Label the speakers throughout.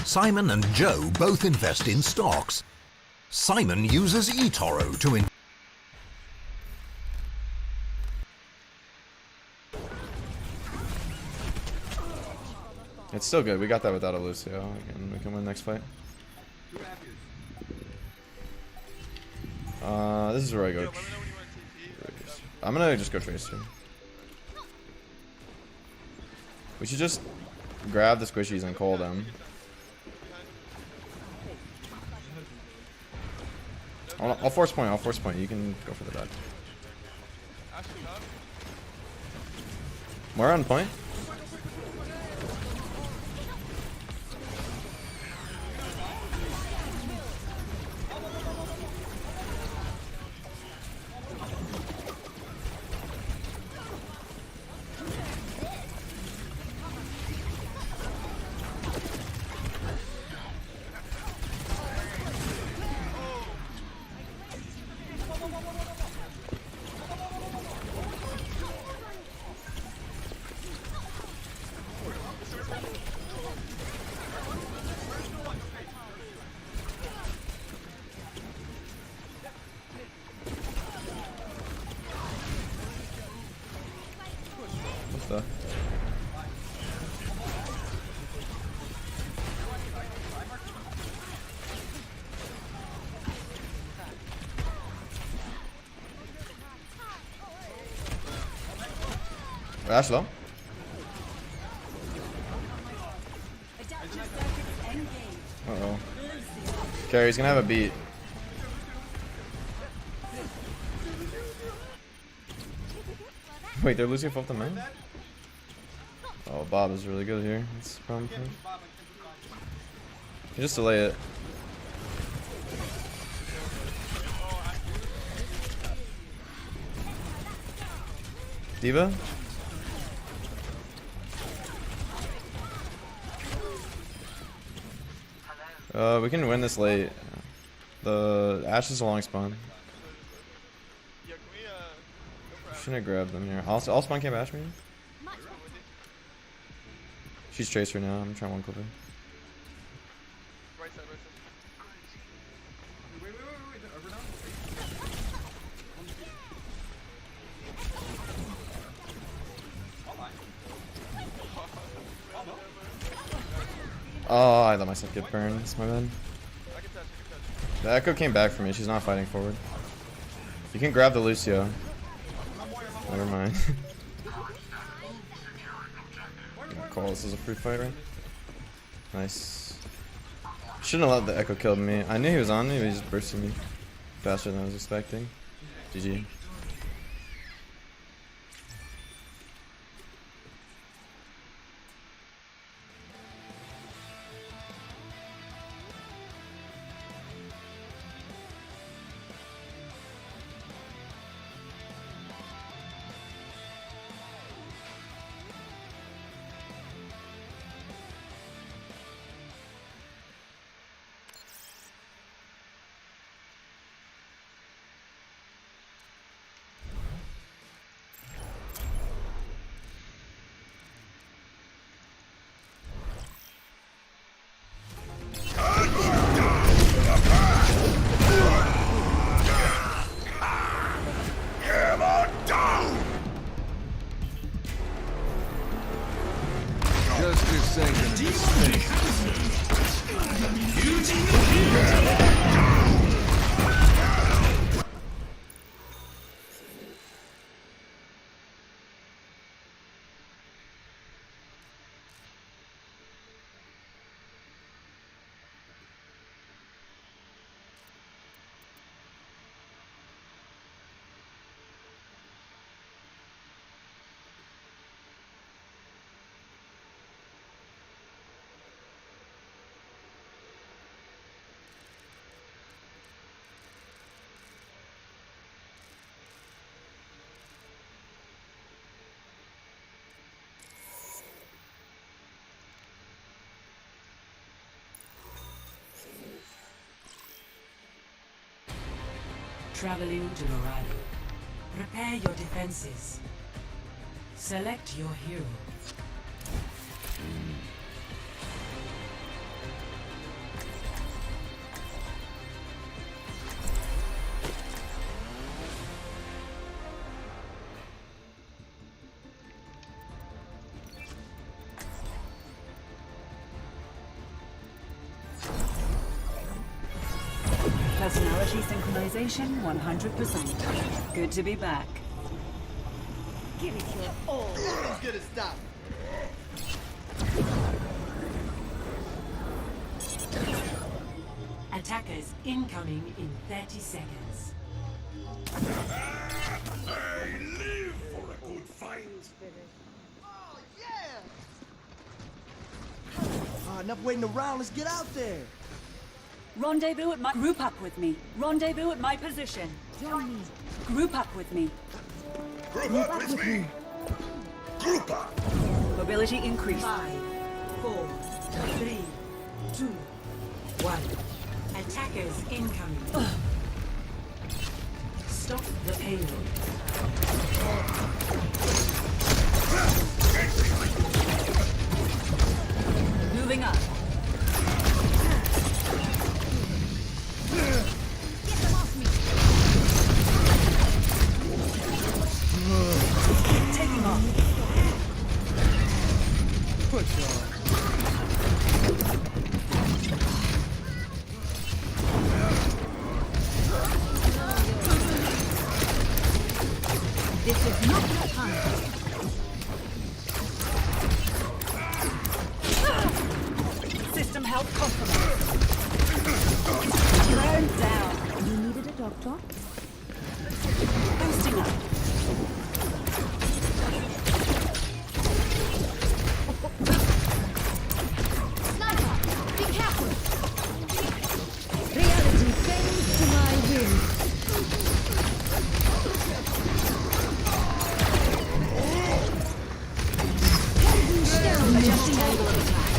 Speaker 1: Simon and Joe both invest in stocks. Simon uses eToro to
Speaker 2: It's still good. We got that without a Lucio. We can win next fight. This is where I go. I'm gonna just go Tracer. We should just grab the squishies and call them. I'll force point. I'll force point. You can go for the dodge. We're on point. Ash low. Uh-oh. Carry's gonna have a beat. Wait, they're losing 4th and 9? Oh, Bob is really good here. That's the problem. You just delay it. D.Va? We can win this late. The Ashe is a long spawn. Shouldn't have grabbed them here. I'll spawn camp Ashe maybe? She's Tracer now. I'm trying one clip her. Oh, I let myself get burned. That's my bad. The Echo came back for me. She's not fighting forward. You can grab the Lucio. Never mind. Call this is a free fight, right? Nice. Shouldn't have let the Echo kill me. I knew he was on me, but he just bursted me faster than I was expecting. GG.
Speaker 3: Traveling to Dorado. Prepare your defenses. Select your hero.
Speaker 4: Personality synchronization 100%. Good to be back.
Speaker 5: Give it your all.
Speaker 6: Who's gonna stop?
Speaker 3: Attackers incoming in 30 seconds.
Speaker 1: I live for a good fight.
Speaker 6: Oh, yeah! Enough waiting around. Let's get out there.
Speaker 4: Rendezvous at my... Group up with me. Rendezvous at my position.
Speaker 5: Join me.
Speaker 4: Group up with me.
Speaker 1: Group up with me. Group up.
Speaker 4: Mobility increase.
Speaker 3: 5, 4, 3, 2, 1. Attackers incoming. Stop the payload.
Speaker 4: Moving up.
Speaker 5: Get them off me.
Speaker 4: Taking off.
Speaker 6: Push on.
Speaker 5: This is not your time.
Speaker 4: System health compromised. Burned down.
Speaker 5: You needed a doctor?
Speaker 4: Boosting up.
Speaker 5: Sniper, be careful. Reality bends to my will.
Speaker 4: Adjusting angle of attack.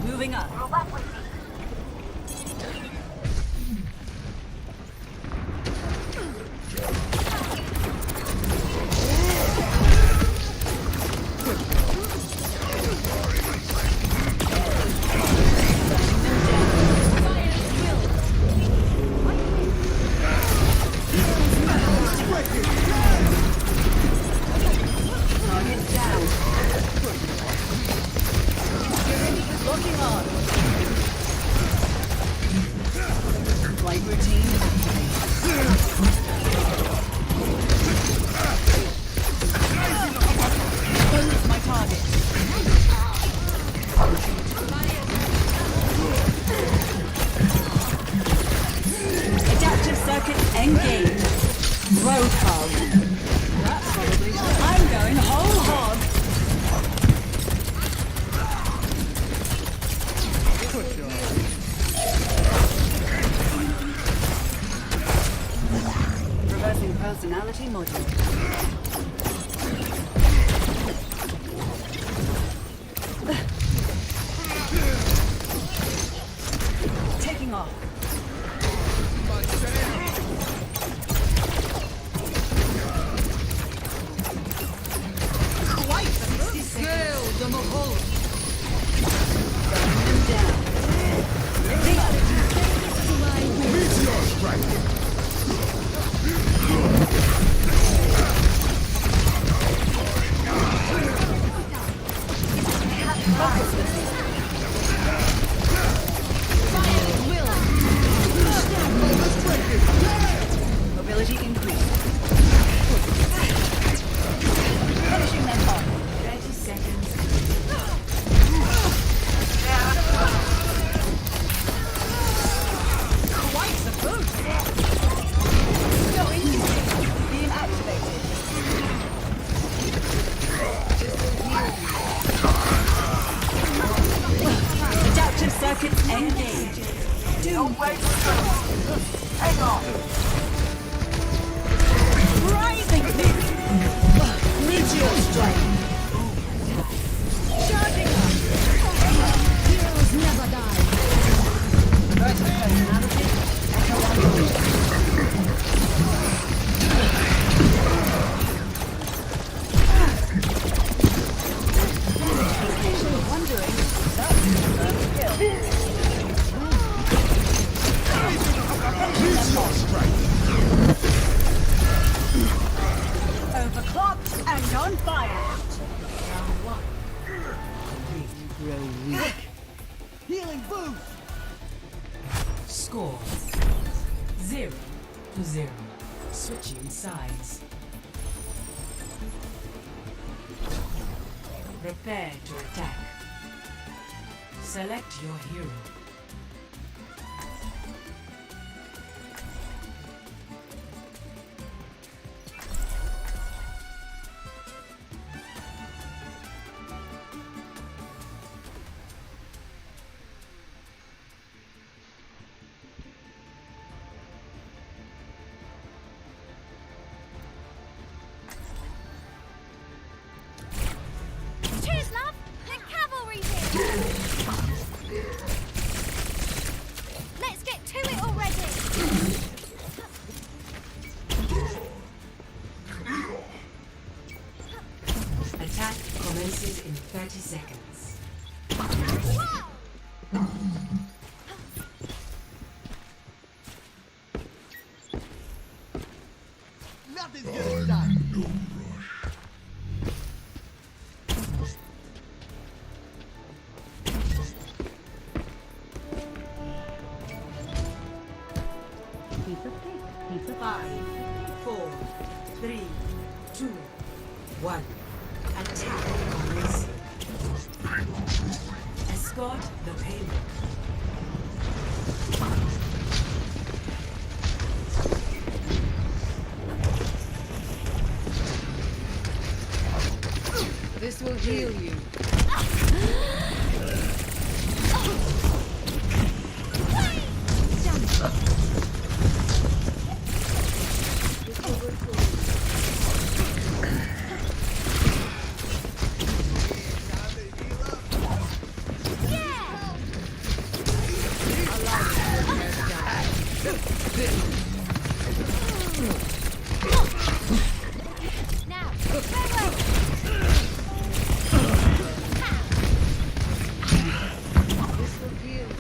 Speaker 4: Moving up. Target down. Locking on. Flight routine activated. Focus my target. Adaptive circuits engaged. Road hog. That's probably good. I'm going whole hog.
Speaker 6: Push on.
Speaker 4: Reversing personality module. Taking off. Mobility increased. Finishing them off.
Speaker 3: 30 seconds.
Speaker 4: Quite the boost. Going easy. Being activated. Adaptive circuits engaged. Doom. Hang on. Rising fist. Meteor strike. Charging up.
Speaker 5: Heroes never die.
Speaker 4: Reversing personality. Echo
Speaker 3: Score 0-0. Switching sides. Prepare to attack. Select your hero.
Speaker 5: Cheers, love! The cavalry's here! Let's get to it already!
Speaker 3: Attack commences in 30 seconds.
Speaker 6: Nothing's gonna stop.
Speaker 3: Five, four, three, two, one. Attack commencing. Escort the payload.
Speaker 4: This will heal you.
Speaker 5: Now, farewell!
Speaker 4: This will heal you.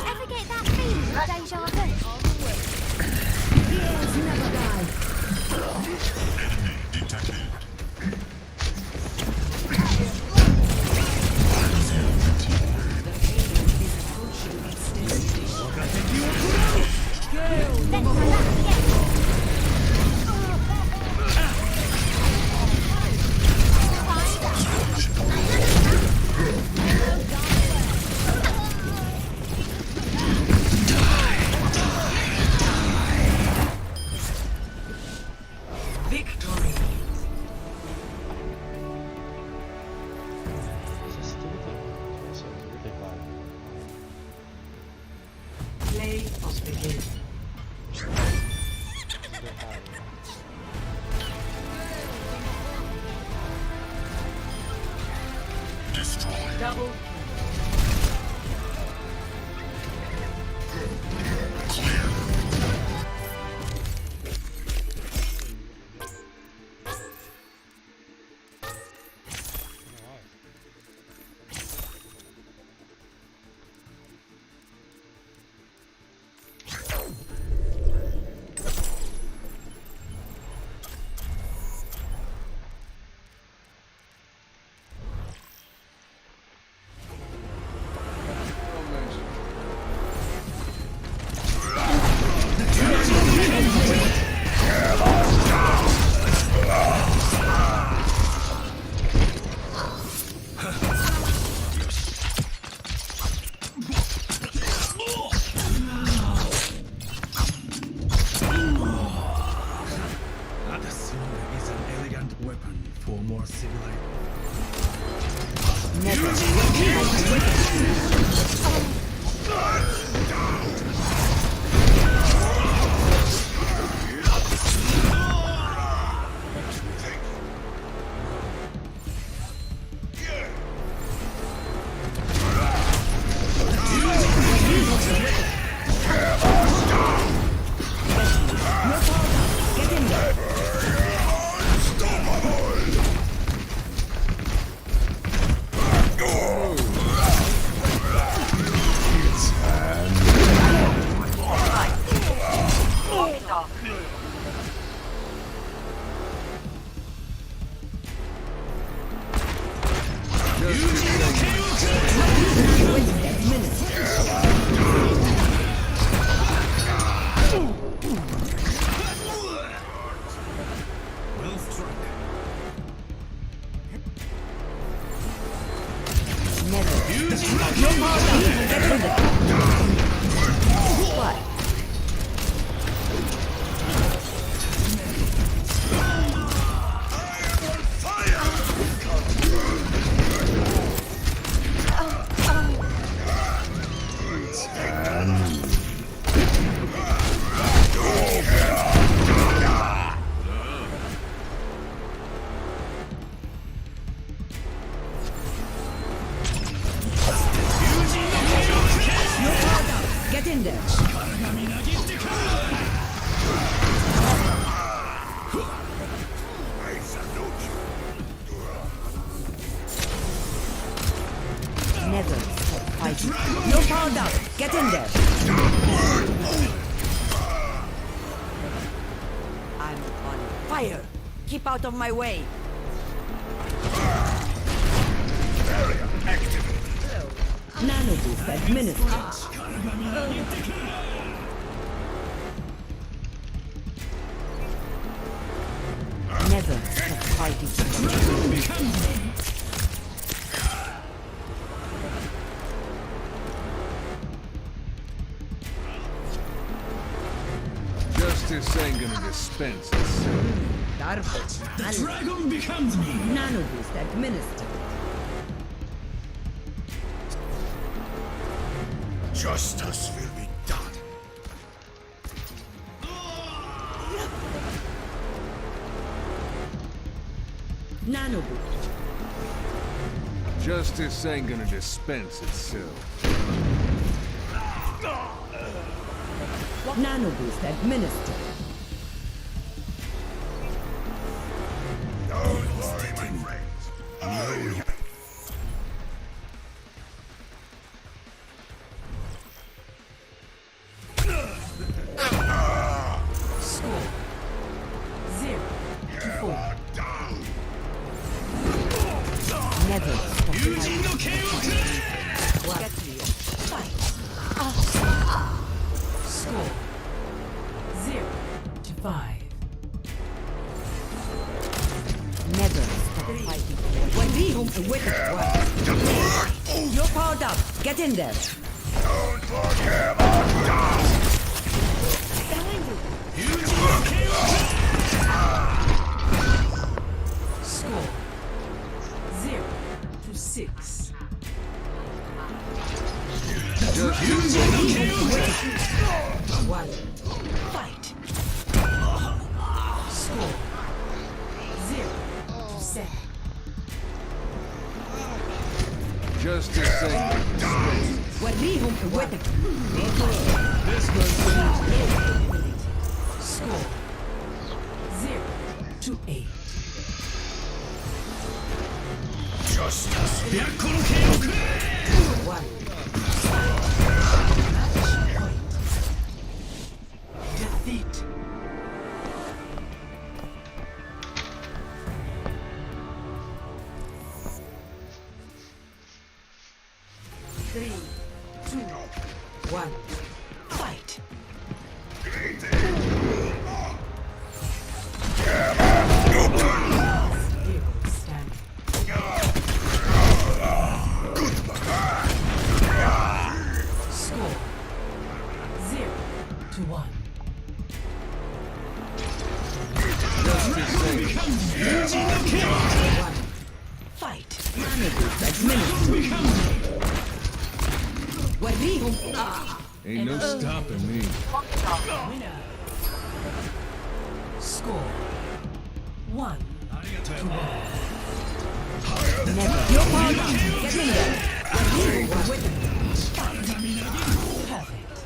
Speaker 5: Ever get that feeling of deja vu?
Speaker 4: Heroes never die.
Speaker 5: Let's go back together!
Speaker 3: Victory. Play of the game. Double
Speaker 4: Get in there. Never stop fighting. You're powered up. Get in there. I'm on fire. Keep out of my way. Nano boost administered. Never stop fighting.
Speaker 7: Justice ain't gonna dispense itself.
Speaker 4: The dragon becomes me. Nano boost administered.
Speaker 1: Justice will be done.
Speaker 4: Nano boost.
Speaker 7: Justice ain't gonna dispense itself.
Speaker 4: Nano boost administered.
Speaker 1: Don't worry, my friends.
Speaker 3: Score 0-4.
Speaker 4: Never stop fighting. Get real.
Speaker 3: Fight. Score 0-5.
Speaker 4: Never stop fighting. When we home with it. You're powered up. Get in there.
Speaker 1: Don't forget about
Speaker 3: Score 0-6. One. Fight. Score 0-7.
Speaker 7: Justice ain't gonna dispense itself.
Speaker 4: When we home with it.
Speaker 3: Score 0-8.
Speaker 1: justice.
Speaker 3: One. Defeat. Three, two, one. Fight. Hero standing. Score 0-1. One. Fight.
Speaker 7: Ain't no stopping me.
Speaker 3: Winner. Score 1-1.
Speaker 4: Your power. Get in there.
Speaker 3: Perfect.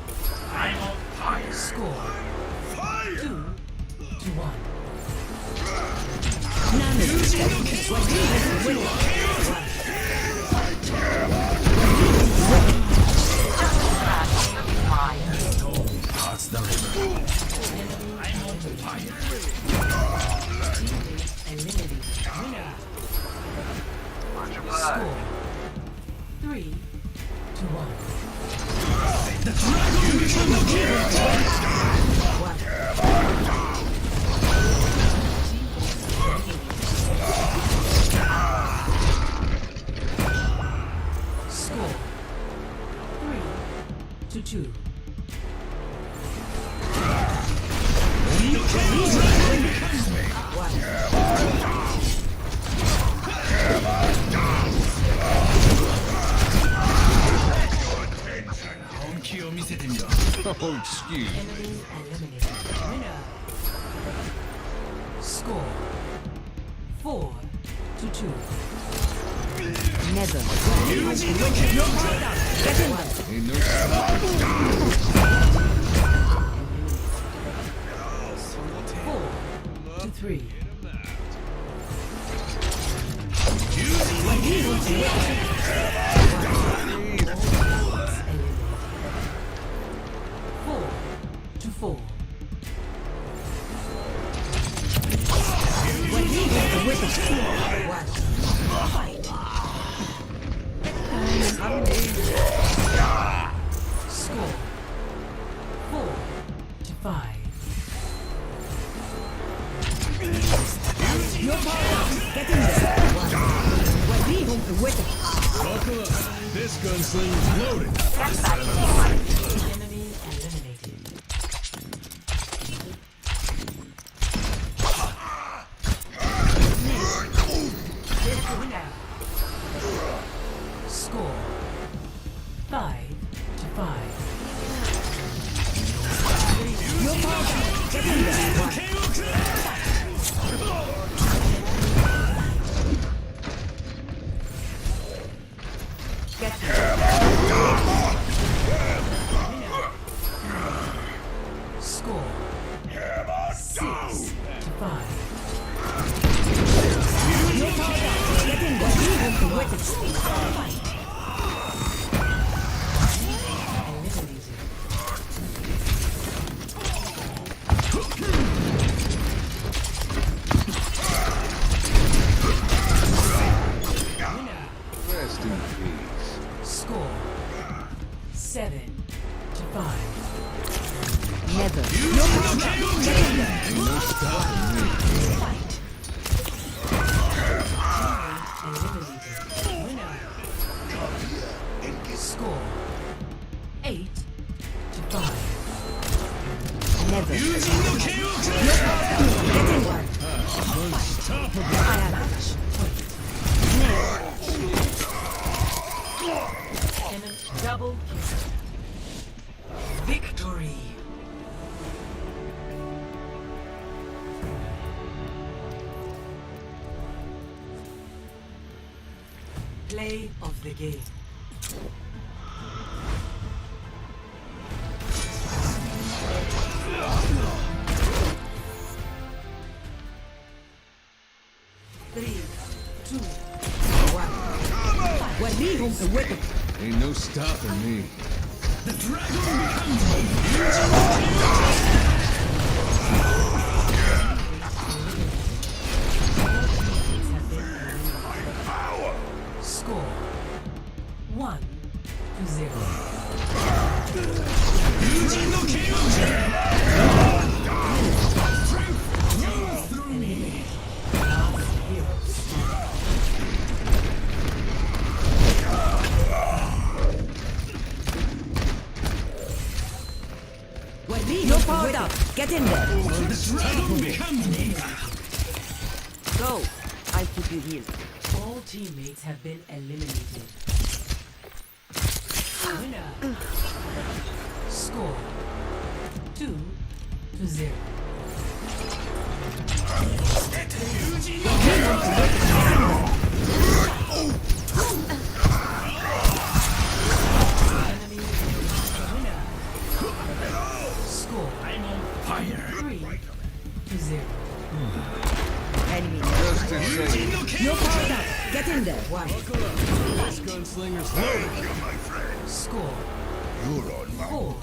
Speaker 3: Score 2-1.
Speaker 1: Pass the river.
Speaker 3: Eliminated. Winner. Score 3-1. Score 3-2.
Speaker 7: Oh, excuse me.
Speaker 3: Enemy eliminated. Winner. Score 4-2.
Speaker 4: Never. Get in there.
Speaker 7: Ain't no stopping.
Speaker 3: 4-3. Four to four. Score 4-5.
Speaker 4: Get in there.
Speaker 7: Buckle up. This gunslinger's loaded.
Speaker 3: Enemy eliminated. Winner. Score 5-5.
Speaker 4: Get in there.
Speaker 3: Score 6-5.
Speaker 4: Get in there.
Speaker 7: Rest in peace.
Speaker 3: Score 7-5.
Speaker 4: Never.
Speaker 7: Ain't no stopping me.
Speaker 3: Eliminated. Winner. Score 8-5.
Speaker 4: Never.
Speaker 3: Enemy double kill. Victory. Play of the game. Three, two, one.
Speaker 7: Ain't no stopping me.
Speaker 3: Score 1-0.
Speaker 4: You're powered up. Get in there. Go. I'll keep you healed.
Speaker 3: All teammates have been eliminated. Winner. Score 2-0. Enemy winner. Score 3-0.
Speaker 4: Enemy.
Speaker 7: Just a second.
Speaker 4: You're powered up. Get in there.
Speaker 7: This gunslinger's loaded.
Speaker 3: Score 4-0.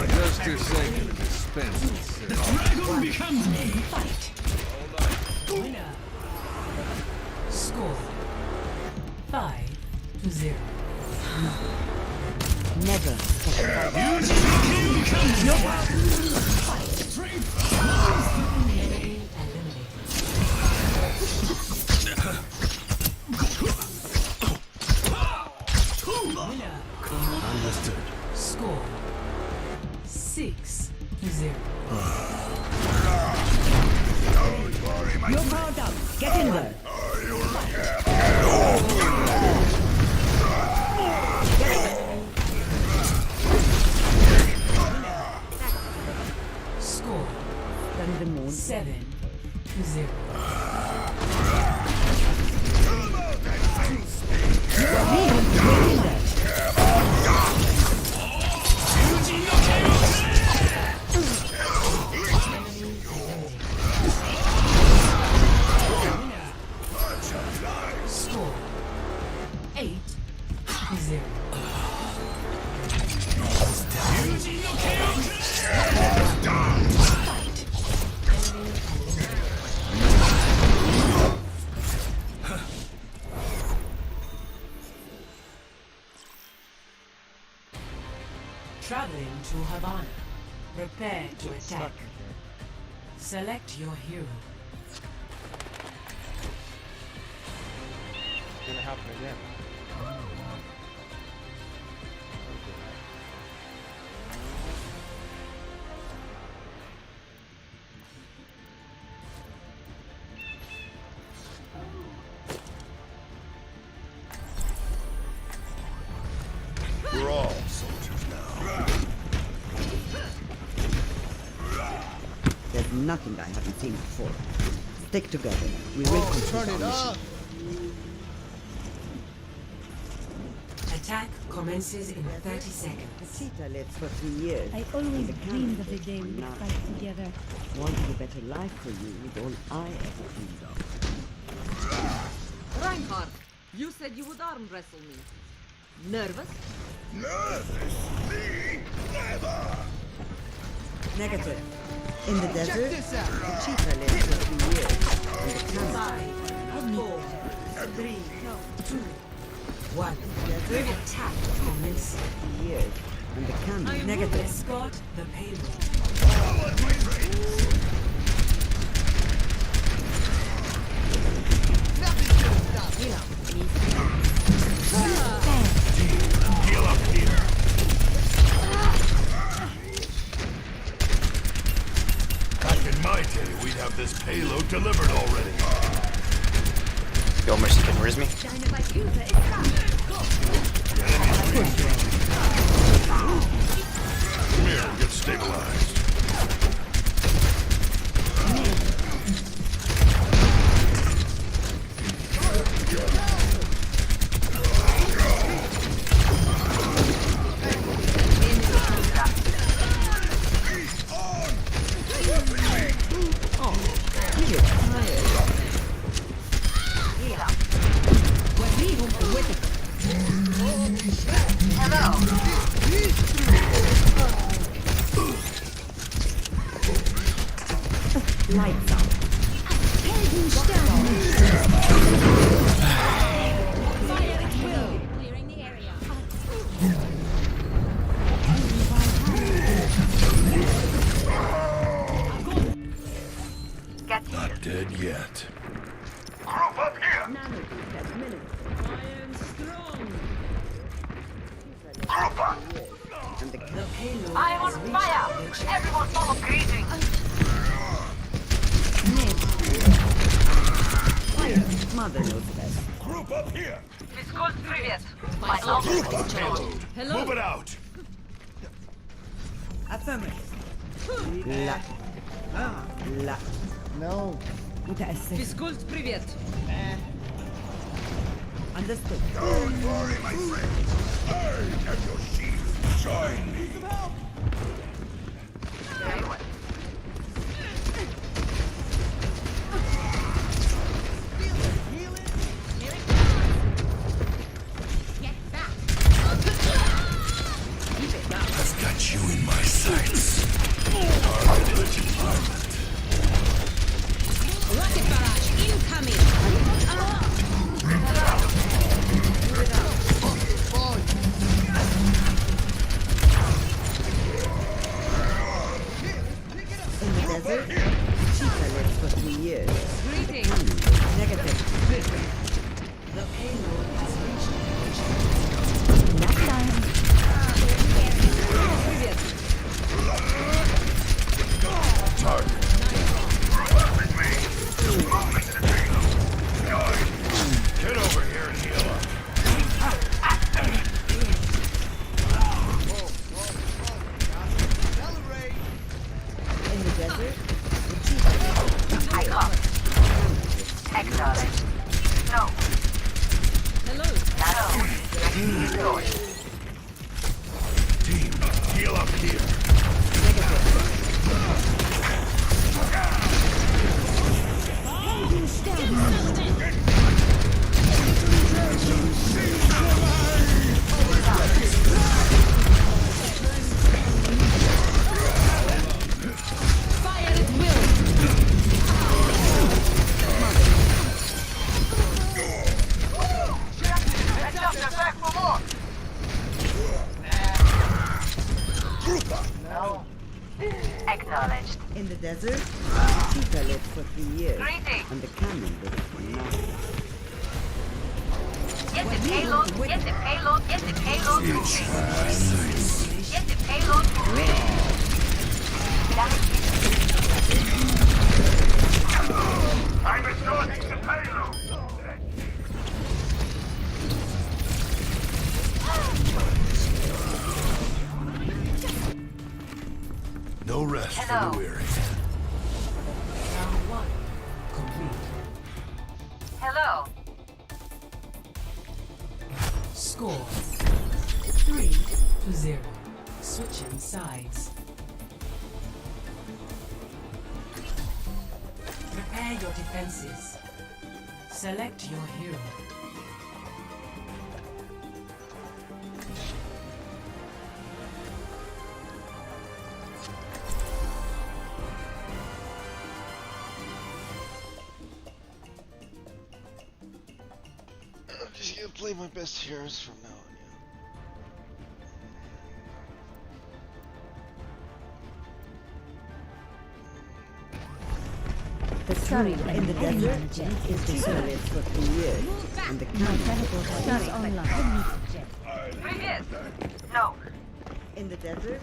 Speaker 7: Just a second to dispense itself.
Speaker 3: Fight. Winner. Score 5-0.
Speaker 4: Never.
Speaker 3: Enemy eliminated. Winner.
Speaker 7: Understood.
Speaker 3: Score 6-0.
Speaker 4: You're powered up. Get in there. Get in
Speaker 3: Traveling to Havana. Prepare to attack. Select your hero.
Speaker 8: It's gonna happen again.
Speaker 1: We're all soldiers now.
Speaker 9: There's nothing I haven't seen before. Stick together. We will complete
Speaker 6: Turn it
Speaker 9: our
Speaker 6: up.
Speaker 9: mission.
Speaker 3: Attack commences in 30
Speaker 9: The
Speaker 3: seconds.
Speaker 9: cheetah lived for 3 years.
Speaker 10: I always
Speaker 9: The
Speaker 10: dreamed of the
Speaker 9: camel
Speaker 10: day we
Speaker 9: for
Speaker 10: would
Speaker 9: 9.
Speaker 10: fight together.
Speaker 9: Wanted a better life for you with all I ever dreamed of.
Speaker 11: Reinhardt, you said you would arm wrestle me. Nervous?
Speaker 9: Negative. In the desert,
Speaker 6: this out.
Speaker 9: the cheetah lived for 3 years. And the camel
Speaker 3: 5, 4, 3, 2, 1. Attack commencing.
Speaker 9: 3 years. And the camel
Speaker 3: Negative. Escort the payload.
Speaker 6: Nothing's gonna stop.
Speaker 1: Heal up here. Back in my day, we'd have this payload delivered already.
Speaker 8: Yo, Mercy, can you res me?
Speaker 1: Come here, we'll get stabilized.
Speaker 9: lights out.
Speaker 5: Clearing the area.
Speaker 1: Not dead yet.
Speaker 9: And the
Speaker 3: I am on fire!
Speaker 11: Everyone follow greeting.
Speaker 9: mother knows best.
Speaker 1: Group up here.
Speaker 11: Физкульт, привет. Hello.
Speaker 1: Move it out.
Speaker 9: Affirmative. لا لا
Speaker 6: No.
Speaker 9: متأسف.
Speaker 11: Физкульт, привет.
Speaker 9: Understood.
Speaker 1: Don't worry, my friend. I am your shield. Join me.
Speaker 5: Get back.
Speaker 1: I've got you in my sights. Target legend pilot.
Speaker 11: Rocket barrage incoming.
Speaker 5: Acknowledged.
Speaker 9: In the desert, Cheetah lived for 3 years, and the camel lived for 9.
Speaker 5: Get the payload, get the payload, get the payload. Get the payload ready. I'm restoring the payload.
Speaker 1: No rest for the weary.
Speaker 3: Round 1 complete.
Speaker 5: Hello.
Speaker 3: Score 3-0. Switching sides. Prepare your defenses. Select your hero.
Speaker 2: I'm just gonna play my best heroes from now on.
Speaker 9: The sun in the desert is Cheetah lived for 3 years, and the camel is online.
Speaker 5: Previous. No.
Speaker 9: In the desert,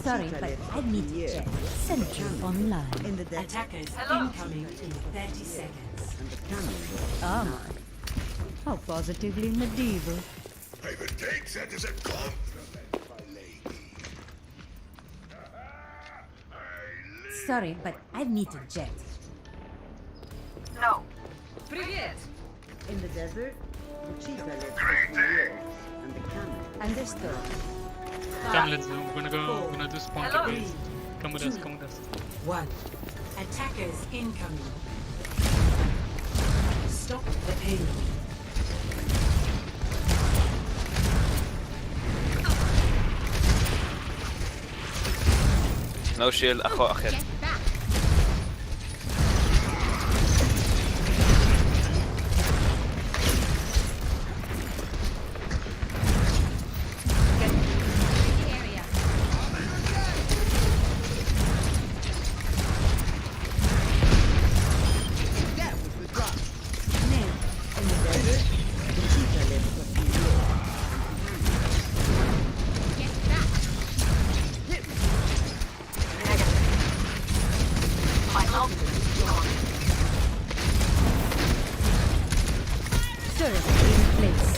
Speaker 4: Sorry,
Speaker 9: Cheetah
Speaker 4: but
Speaker 9: lived
Speaker 4: I
Speaker 9: for
Speaker 4: need
Speaker 9: 3
Speaker 4: to
Speaker 9: years,
Speaker 4: check. Sentry online.
Speaker 9: in the desert,
Speaker 3: Attackers
Speaker 5: Hello.
Speaker 3: incoming in 30 seconds.
Speaker 9: and the camel lived for
Speaker 4: Oh.
Speaker 9: 9.
Speaker 4: How positively medieval.
Speaker 1: I will take that as a compliment, my lady.
Speaker 4: Sorry, but I need to jet.
Speaker 5: No.
Speaker 11: Привет!
Speaker 9: In the desert, the cheetah lived for 3 years, and the camel.
Speaker 4: Understood.
Speaker 10: Come, let's go. We're gonna do spawn
Speaker 5: Hello.
Speaker 10: kills. Come with us, come with us.
Speaker 3: 1. Attackers incoming. Stop the payload.
Speaker 8: No shield, أخو أخر.
Speaker 9: In the desert, the cheetah lived for 3 years.
Speaker 5: My ultimate is gone.
Speaker 4: Turret in place.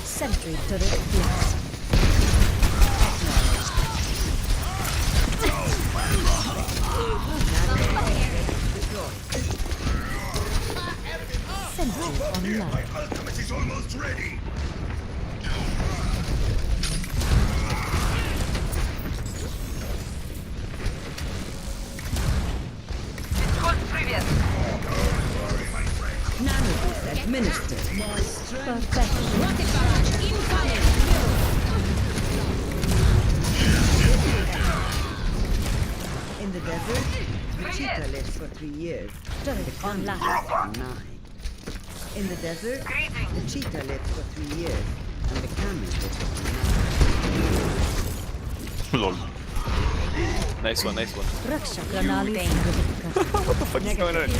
Speaker 4: Sentry turret placed. Sentry online.
Speaker 1: Ultimate is almost ready.
Speaker 5: Good previous.
Speaker 9: Nanoboost administered.
Speaker 4: Perfection.
Speaker 11: Rocket barrage incoming!
Speaker 9: In the desert, the cheetah lived for 3 years.
Speaker 4: Turret online.
Speaker 9: 9. In the desert, the cheetah lived for 3 years, and the camel lived for 9.
Speaker 8: Lol. Nice one, nice one.
Speaker 4: Raksha Pranali.
Speaker 8: What the fuck is going on?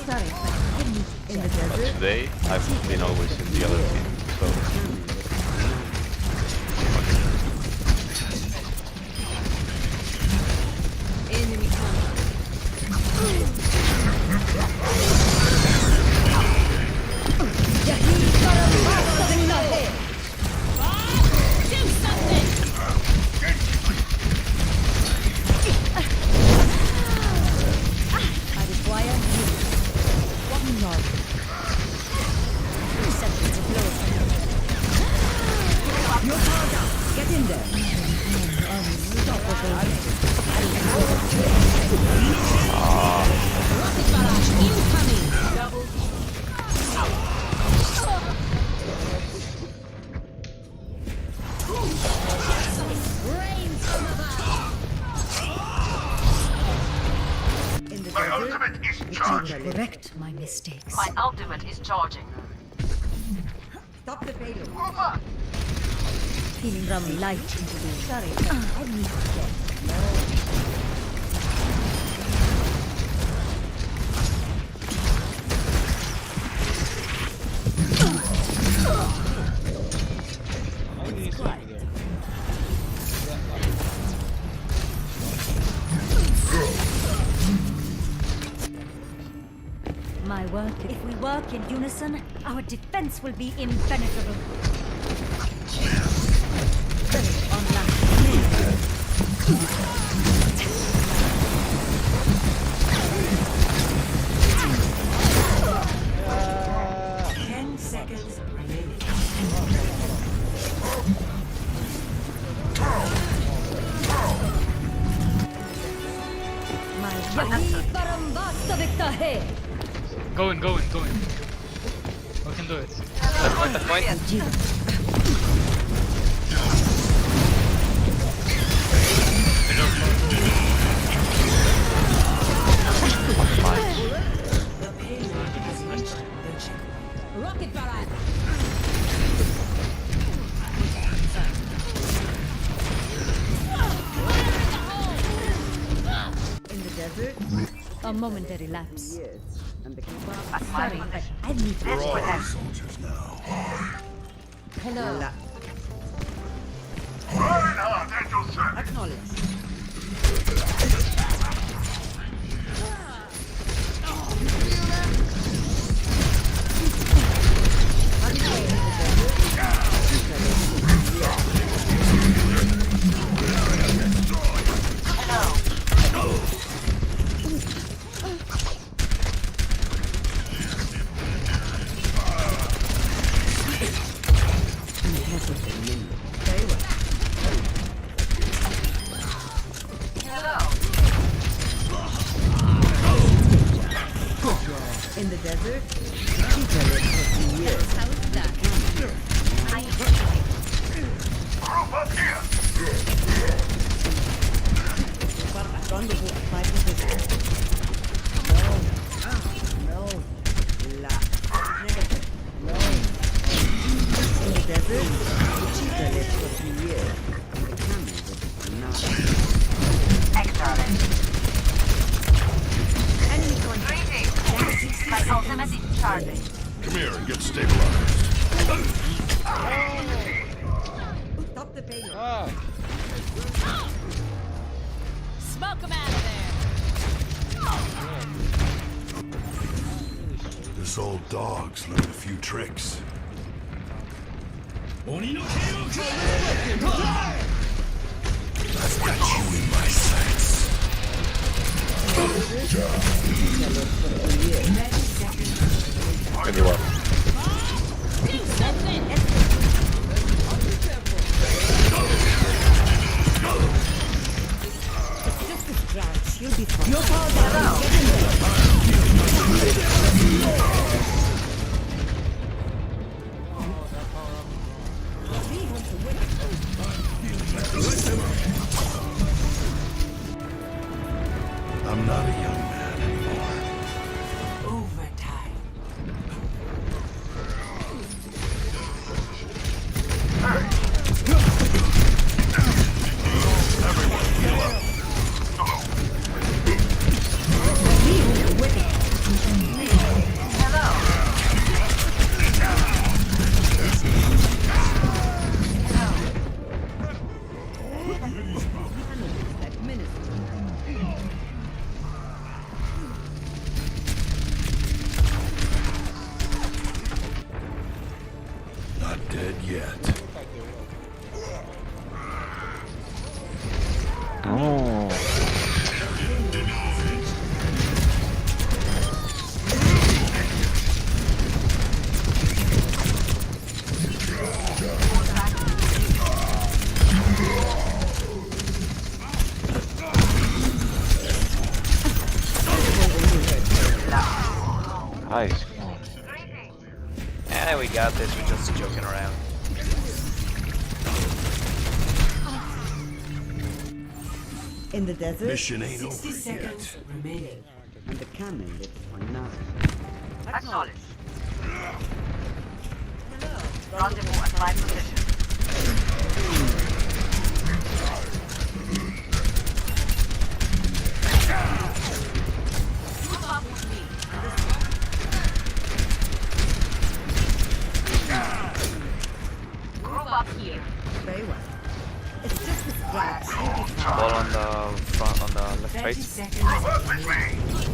Speaker 4: Sorry, but I need to
Speaker 9: In the
Speaker 4: jet.
Speaker 9: desert,
Speaker 8: Today, I've been always in the other team, so...
Speaker 11: Enemy contact. Do something!
Speaker 4: I require you. One more. Sentry to blow.
Speaker 9: your powder! Get in there!
Speaker 11: Rocket barrage incoming! Rain from above!
Speaker 9: Correct my mistakes.
Speaker 5: My ultimate is charging.
Speaker 6: Stop the payload.
Speaker 9: Feeling from light into the sorry, I need to get my work. If we work in unison, our defense will be impenetrable. Spirit online.
Speaker 3: 10 seconds remaining.
Speaker 9: My work.
Speaker 10: Going. We can do it.
Speaker 8: That point.
Speaker 3: The payload has reached the checkpoint.
Speaker 11: Rocket barrage.
Speaker 9: In the desert, a momentary lapse.
Speaker 6: Yes. And the
Speaker 9: Sorry, but I need to
Speaker 1: Soldiers now.
Speaker 9: Hello.
Speaker 6: acknowledge.
Speaker 9: In the desert, people live for 2 years. How's that?
Speaker 6: Rendezvous at 5 position. No. La. Negative. No.
Speaker 9: In the desert,
Speaker 6: The cheetah lives for 3 years. And the camel lives not.
Speaker 5: Excellent. Greetings. My ultimate is charging.
Speaker 1: Come here and get stabilized.
Speaker 6: Stop the payload.
Speaker 11: Smoke him out of there.
Speaker 1: This old dog's learned a few tricks. I've got you in my sights.
Speaker 8: Good luck.
Speaker 9: you'll be fine.
Speaker 1: I'm not a young man anymore.
Speaker 3: Overtime.
Speaker 1: Not dead yet.
Speaker 8: Oh. Nice.
Speaker 12: Yeah, we got this. We're just joking around.
Speaker 9: In the desert,
Speaker 1: Mission ain't
Speaker 3: 60
Speaker 1: over
Speaker 3: seconds
Speaker 1: yet.
Speaker 3: remaining.
Speaker 6: and the camel lives on another.
Speaker 5: Acknowledged. Rendezvous at my position. Move up with me. Group up here.
Speaker 6: Very well. It's just a scratch.
Speaker 8: Ball on the front, on the left
Speaker 3: 30
Speaker 8: right.
Speaker 3: seconds.
Speaker 5: Greetings.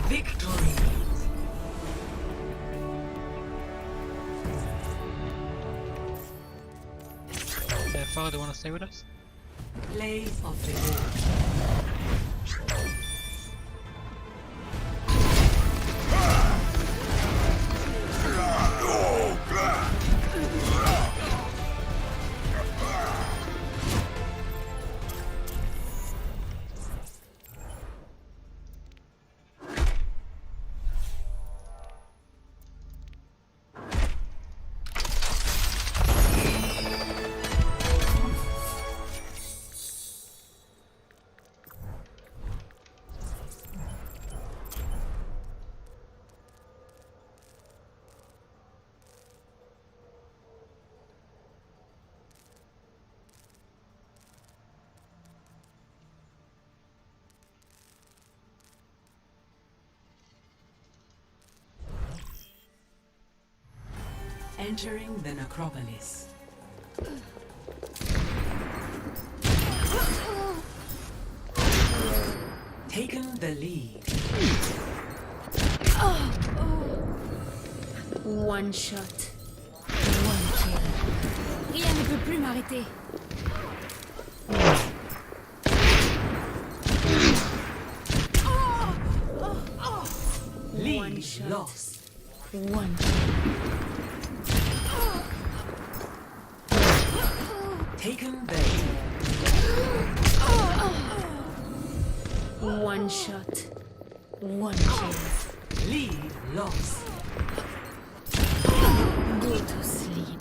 Speaker 3: Victory.
Speaker 10: Father, do you want to stay with us?
Speaker 3: Plays of the game. Entering the necropolis. Taken the lead.
Speaker 4: One shot. One kill. Rien ne peut plus m'arrêter.
Speaker 3: Lead
Speaker 4: One shot.
Speaker 3: lost.
Speaker 4: One kill.
Speaker 3: Taken the lead.
Speaker 4: One shot. One kill.
Speaker 3: Lead lost.
Speaker 4: Go to sleep.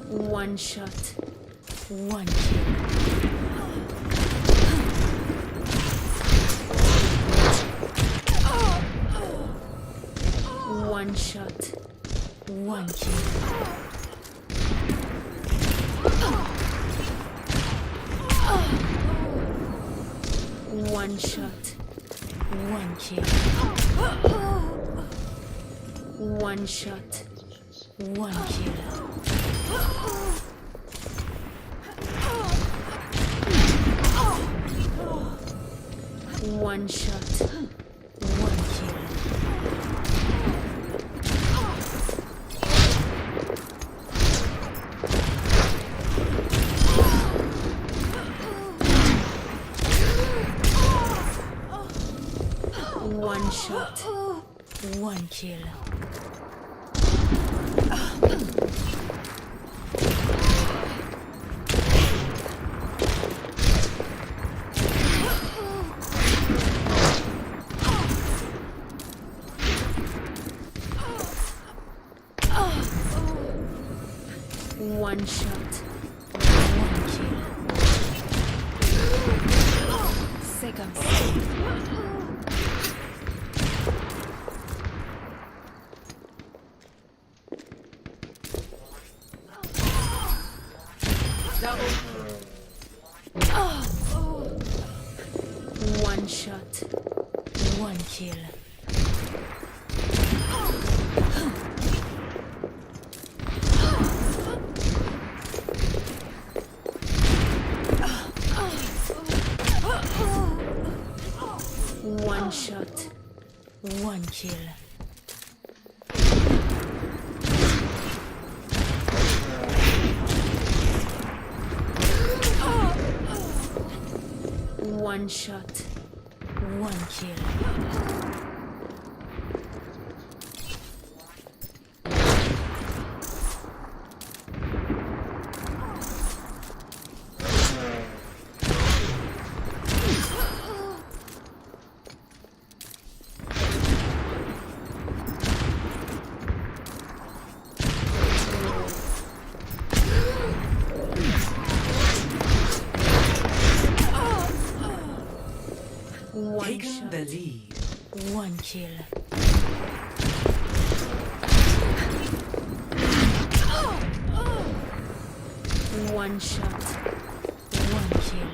Speaker 4: One shot. One kill. One shot. One kill. One shot. One kill. One shot. One kill. One shot. One kill. One shot. One kill. One shot. One kill. C'est comme ça. One shot. One One kill. One shot. One kill. One shot. One kill. One shot.
Speaker 3: The lead.
Speaker 4: One kill. One shot. One kill.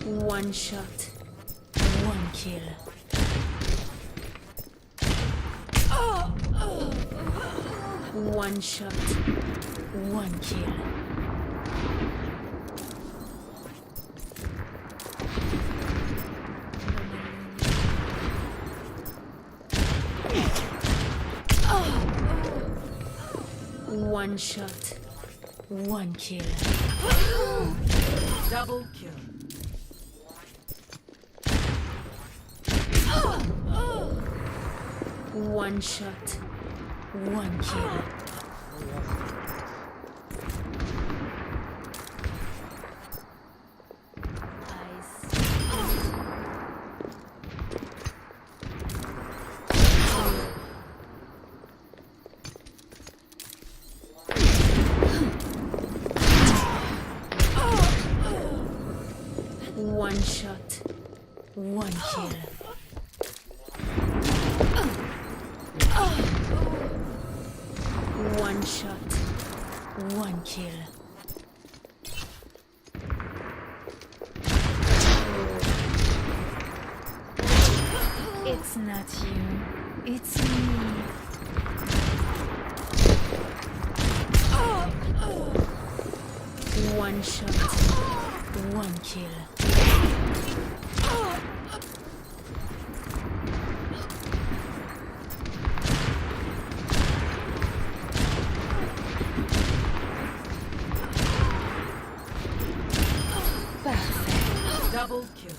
Speaker 4: One shot. One kill. One shot. One kill. One shot. One kill.
Speaker 3: Double kill.
Speaker 4: One shot. One kill. One shot. One kill. One shot. One kill. It's not you. It's me. One shot. One kill.
Speaker 3: Double kill.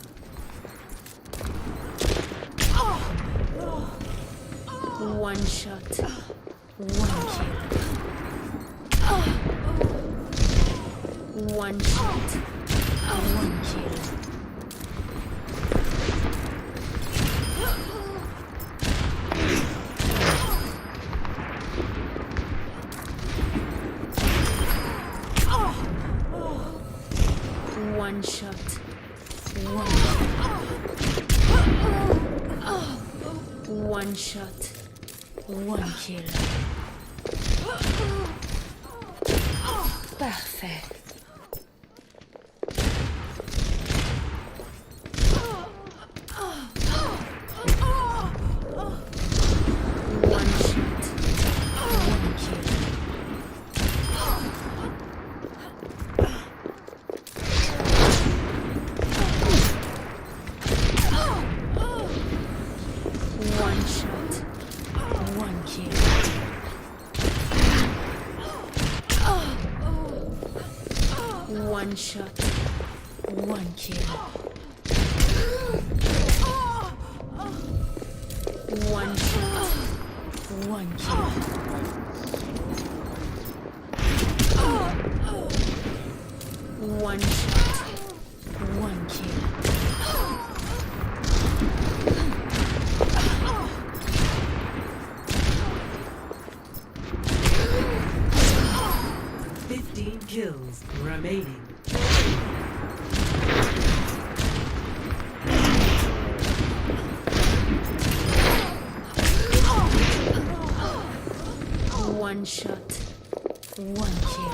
Speaker 4: One shot. One kill. One shot. One kill. One shot. One shot. One kill. Parfait. One shot. One kill. One shot. One kill. One shot. One kill. One shot. One kill. One shot. One kill.
Speaker 3: 15 kills remaining.
Speaker 4: One shot. One kill.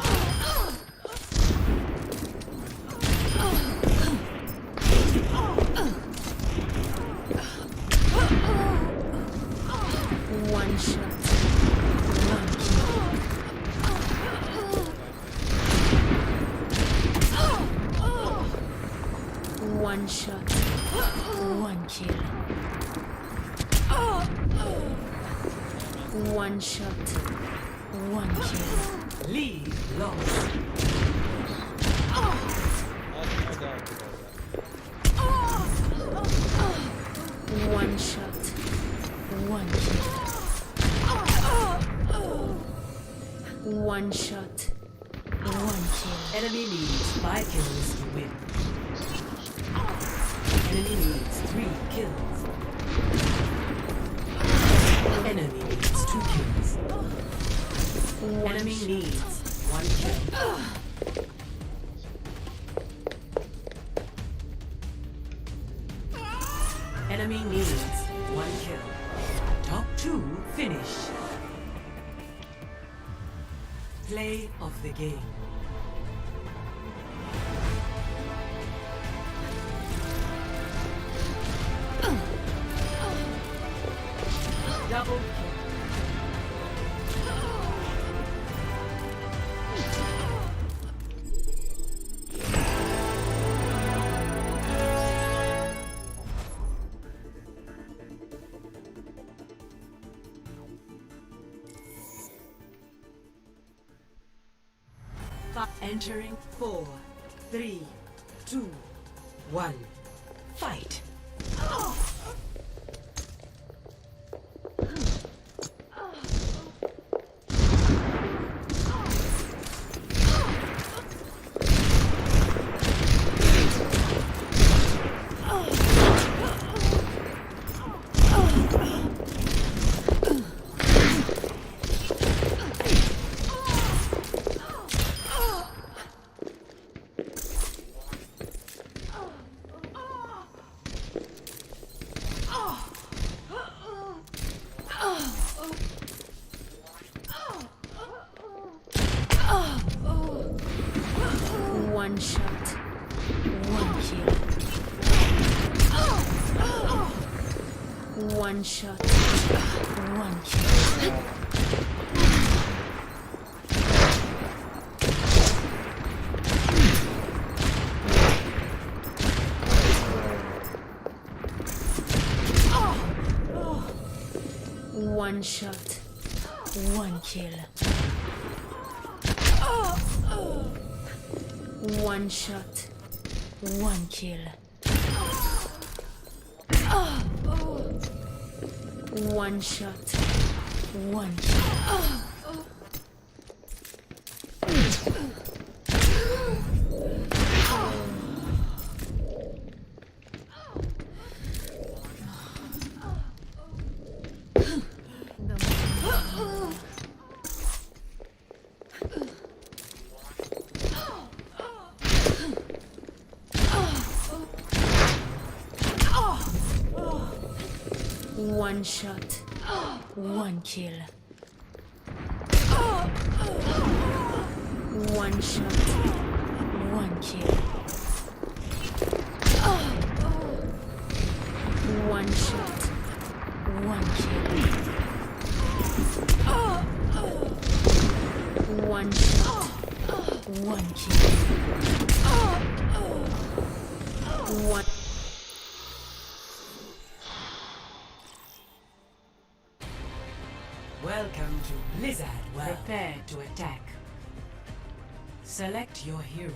Speaker 4: One shot. One kill. One shot. One kill. One shot. One kill.
Speaker 3: Lead lost.
Speaker 4: One shot. One kill. One shot. One kill.
Speaker 3: Enemy needs 5 kills to win. Enemy needs 3 kills. Enemy needs 2 kills. Enemy needs 1 kill. Enemy needs 1 kill. Top 2 finish. Play of the game. Double kill. Entering 4, 3, 2, 1. Fight.
Speaker 4: One shot. One kill. One shot. One kill. One shot. One kill. One shot. One kill. One shot. One kill. One shot. One kill. One shot. One kill. One shot. One kill. One shot. One kill. One.
Speaker 3: Welcome to Blizzard World. Prepare to attack. Select your hero.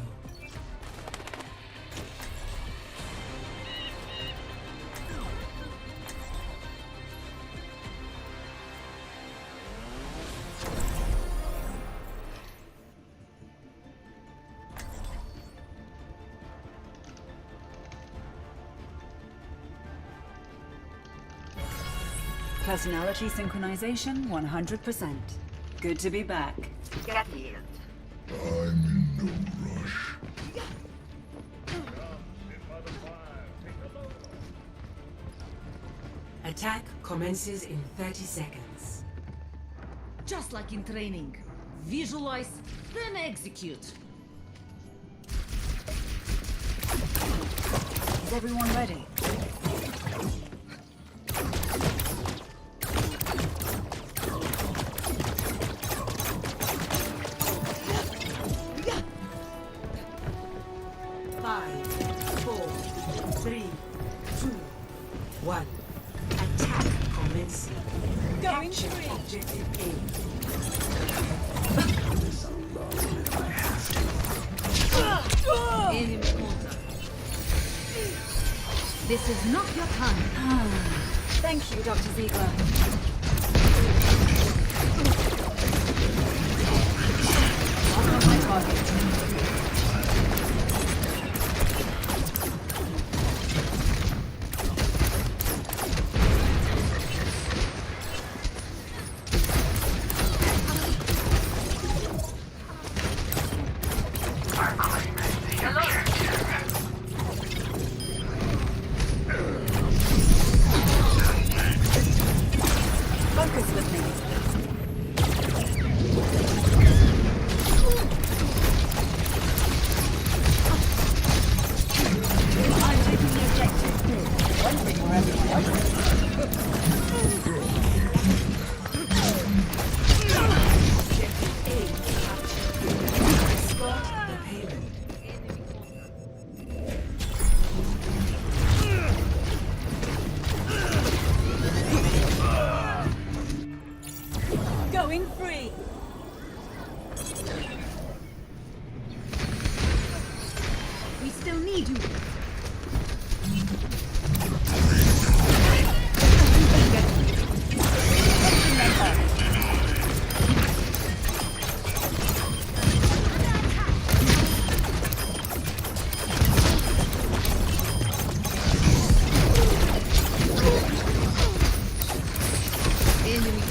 Speaker 4: Personality synchronization 100%. Good to be back.
Speaker 5: Get healed.
Speaker 1: I'm in no rush.
Speaker 3: Attack commences in 30 seconds.
Speaker 11: Just like in training. Visualize, then execute.
Speaker 4: Is everyone ready?
Speaker 3: Five, 4, 3, 2, 1. Attack commencing.
Speaker 4: Going
Speaker 3: Capture
Speaker 4: free.
Speaker 3: objective A.
Speaker 11: Enemy contact. This is not your time.
Speaker 4: Thank you, Dr. Ziegler. Mark on my target. Focus with me. I'm taking the objective. One thing or everyone else.
Speaker 3: Escort the payload.
Speaker 4: Going free.
Speaker 11: We still need you. Enemy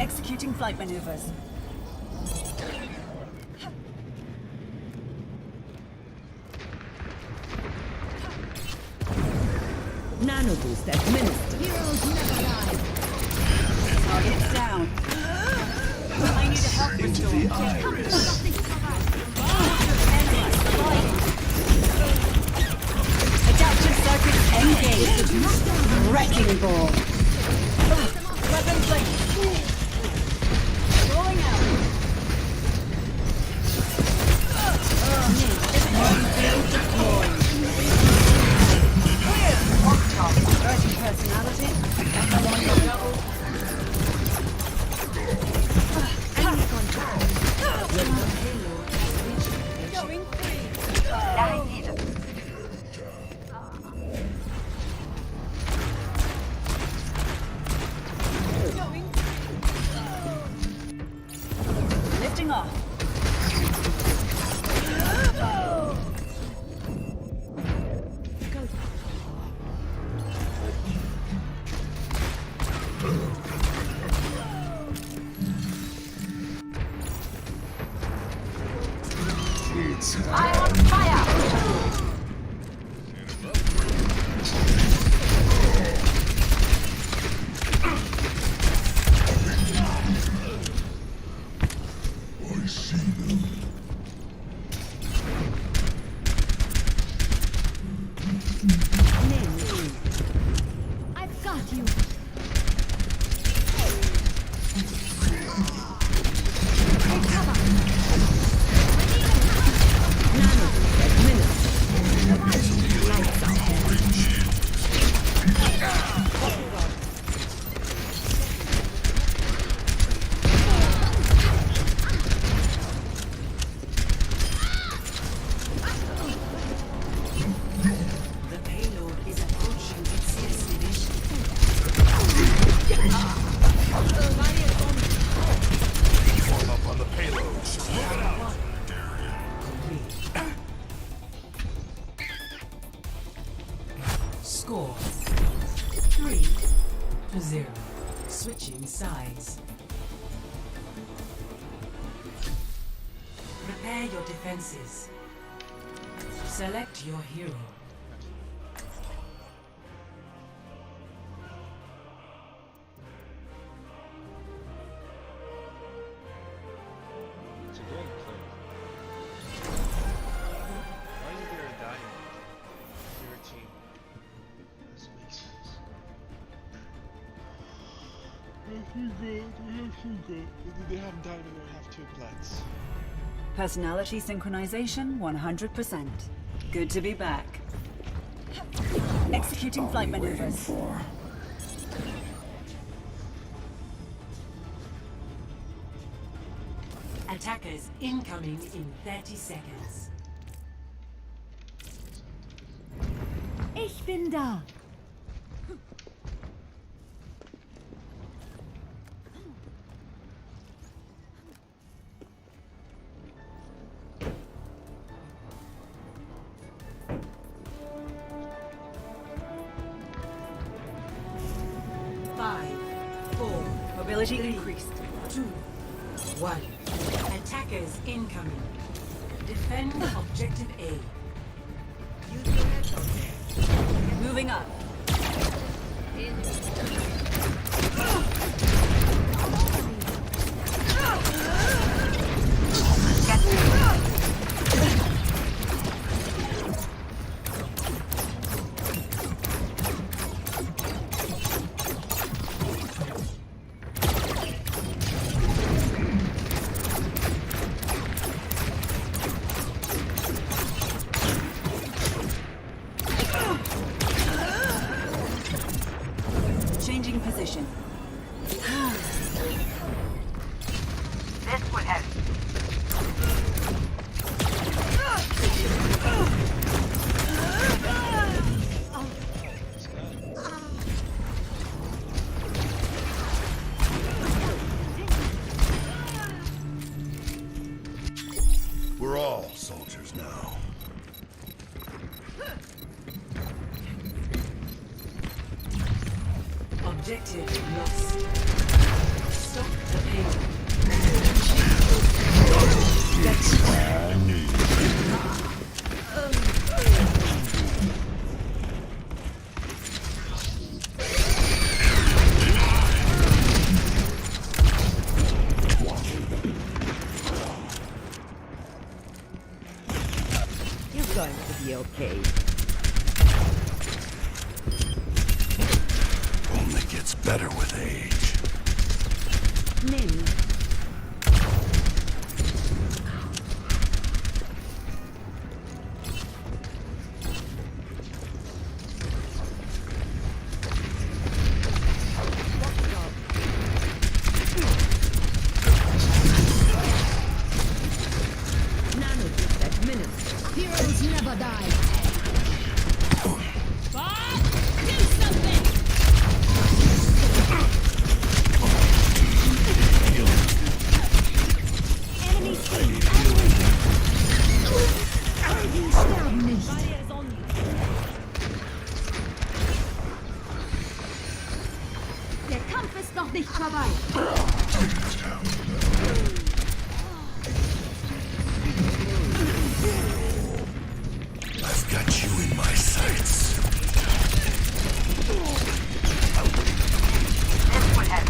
Speaker 4: Executing flight maneuvers.
Speaker 6: Nano boost administered.
Speaker 11: heroes never die.
Speaker 4: Target's down. I need a help restore. Adaptive circuits engaged. Wrecking ball. Weapons linked. Rolling out. Minefield deployed. Urgent personality.
Speaker 11: Enemy contact.
Speaker 4: Going free. Going free. Lifting off.
Speaker 5: I'm on fire!
Speaker 11: I've got you. Take cover.
Speaker 3: 0. Switching sides. Prepare your defenses. Select your hero.
Speaker 13: It's a great play. Why is there a diamond in your team? Doesn't make sense. We have two good. They have diamond or have two plants.
Speaker 4: Personality synchronization 100%. Good to be back. Executing flight maneuvers.
Speaker 3: Attackers incoming in 30 seconds.
Speaker 9: Ich bin da.
Speaker 4: Mobility increased.
Speaker 3: 2, 1. Attackers incoming. Defend objective A.
Speaker 4: Moving up. Changing position.
Speaker 5: This will help.
Speaker 1: We're all soldiers now.
Speaker 3: Objective lost. Stop the pain.
Speaker 9: You're going to be okay.
Speaker 1: Only gets better with age.
Speaker 9: Nin.
Speaker 11: Heroes never die. Do something! Enemy seen. Die sterben nicht. Der Kampf ist noch nicht vorbei.
Speaker 1: I've got you in my sights.
Speaker 5: This will help.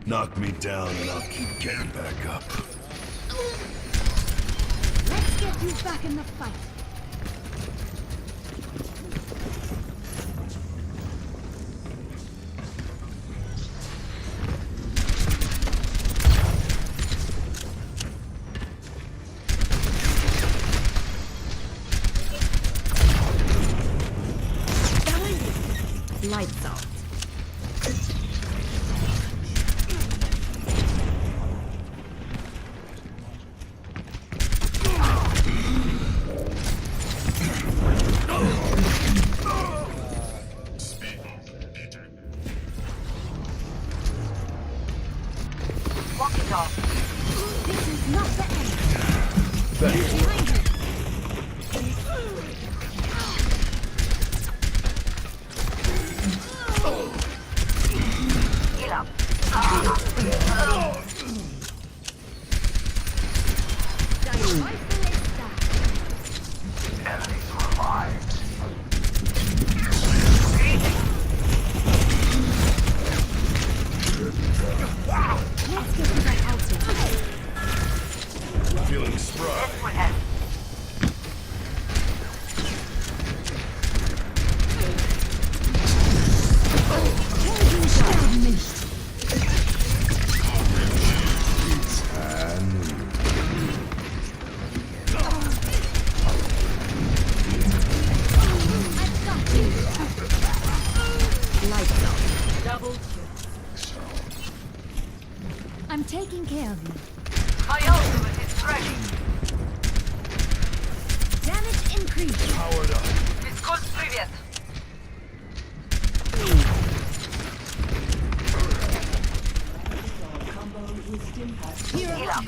Speaker 1: Knock me down and I'll keep getting back up.
Speaker 11: Let's get you back in the fight.
Speaker 9: Lights out.
Speaker 5: Walk it off.
Speaker 4: This is not the end.
Speaker 5: Heal up.
Speaker 4: Let's get to that ultimate.
Speaker 1: Feeling spry.
Speaker 5: This will help.
Speaker 4: Helden sterben nicht. I'm taking care of you.
Speaker 5: My ultimate is ready.
Speaker 4: Damage increased.
Speaker 1: Powered up.
Speaker 5: Вискос, привет. Heal up.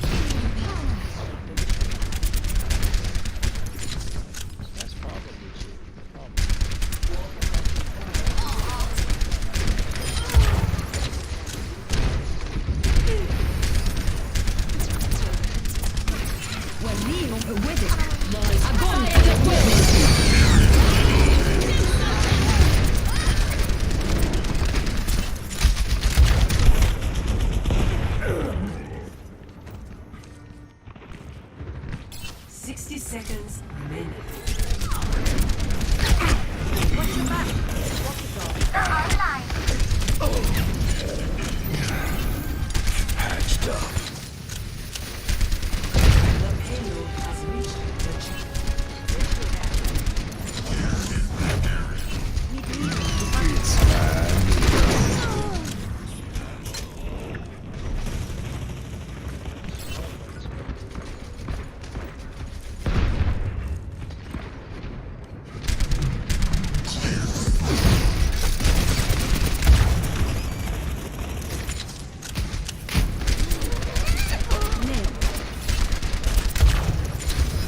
Speaker 13: That's probably true.
Speaker 3: Seconds remaining.
Speaker 4: Watch your back.
Speaker 1: Patched up.
Speaker 3: The payload has reached the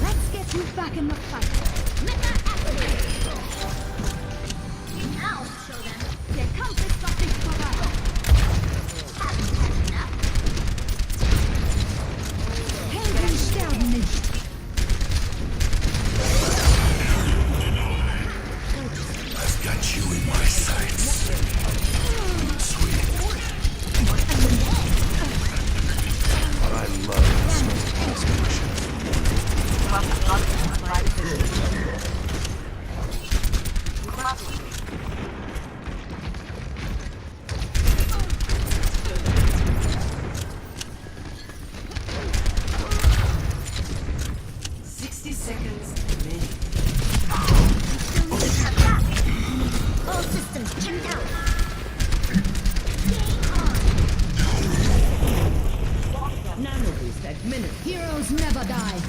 Speaker 4: Let's get you back in the fight. I'll show them. Der Kampf ist doch nicht vorbei. Helden sterben nicht.
Speaker 1: I've got you in my sights. Sweet. I love this expression.
Speaker 4: All systems checked out.
Speaker 6: Nano boost administered.
Speaker 4: Heroes never die.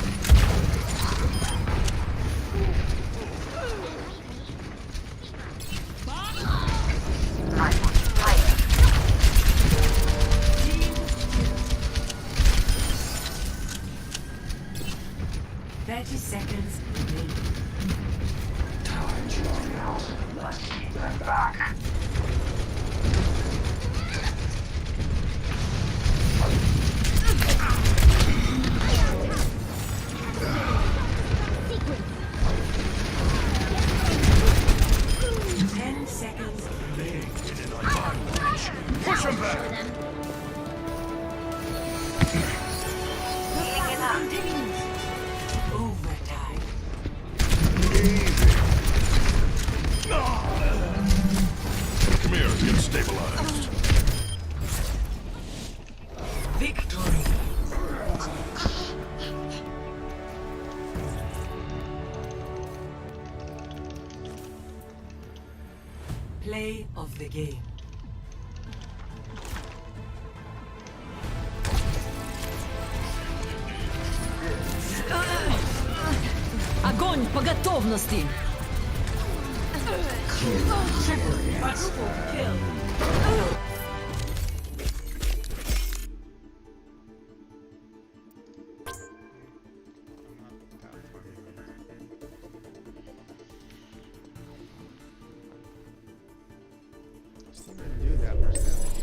Speaker 3: Seconds remaining.
Speaker 1: Let's keep them back. Push him back!
Speaker 3: Overtime.
Speaker 1: Easy. Come here, get stabilized.
Speaker 3: Victory. Play of the game.
Speaker 11: Огонь по готовности!
Speaker 13: I'm gonna do that personality.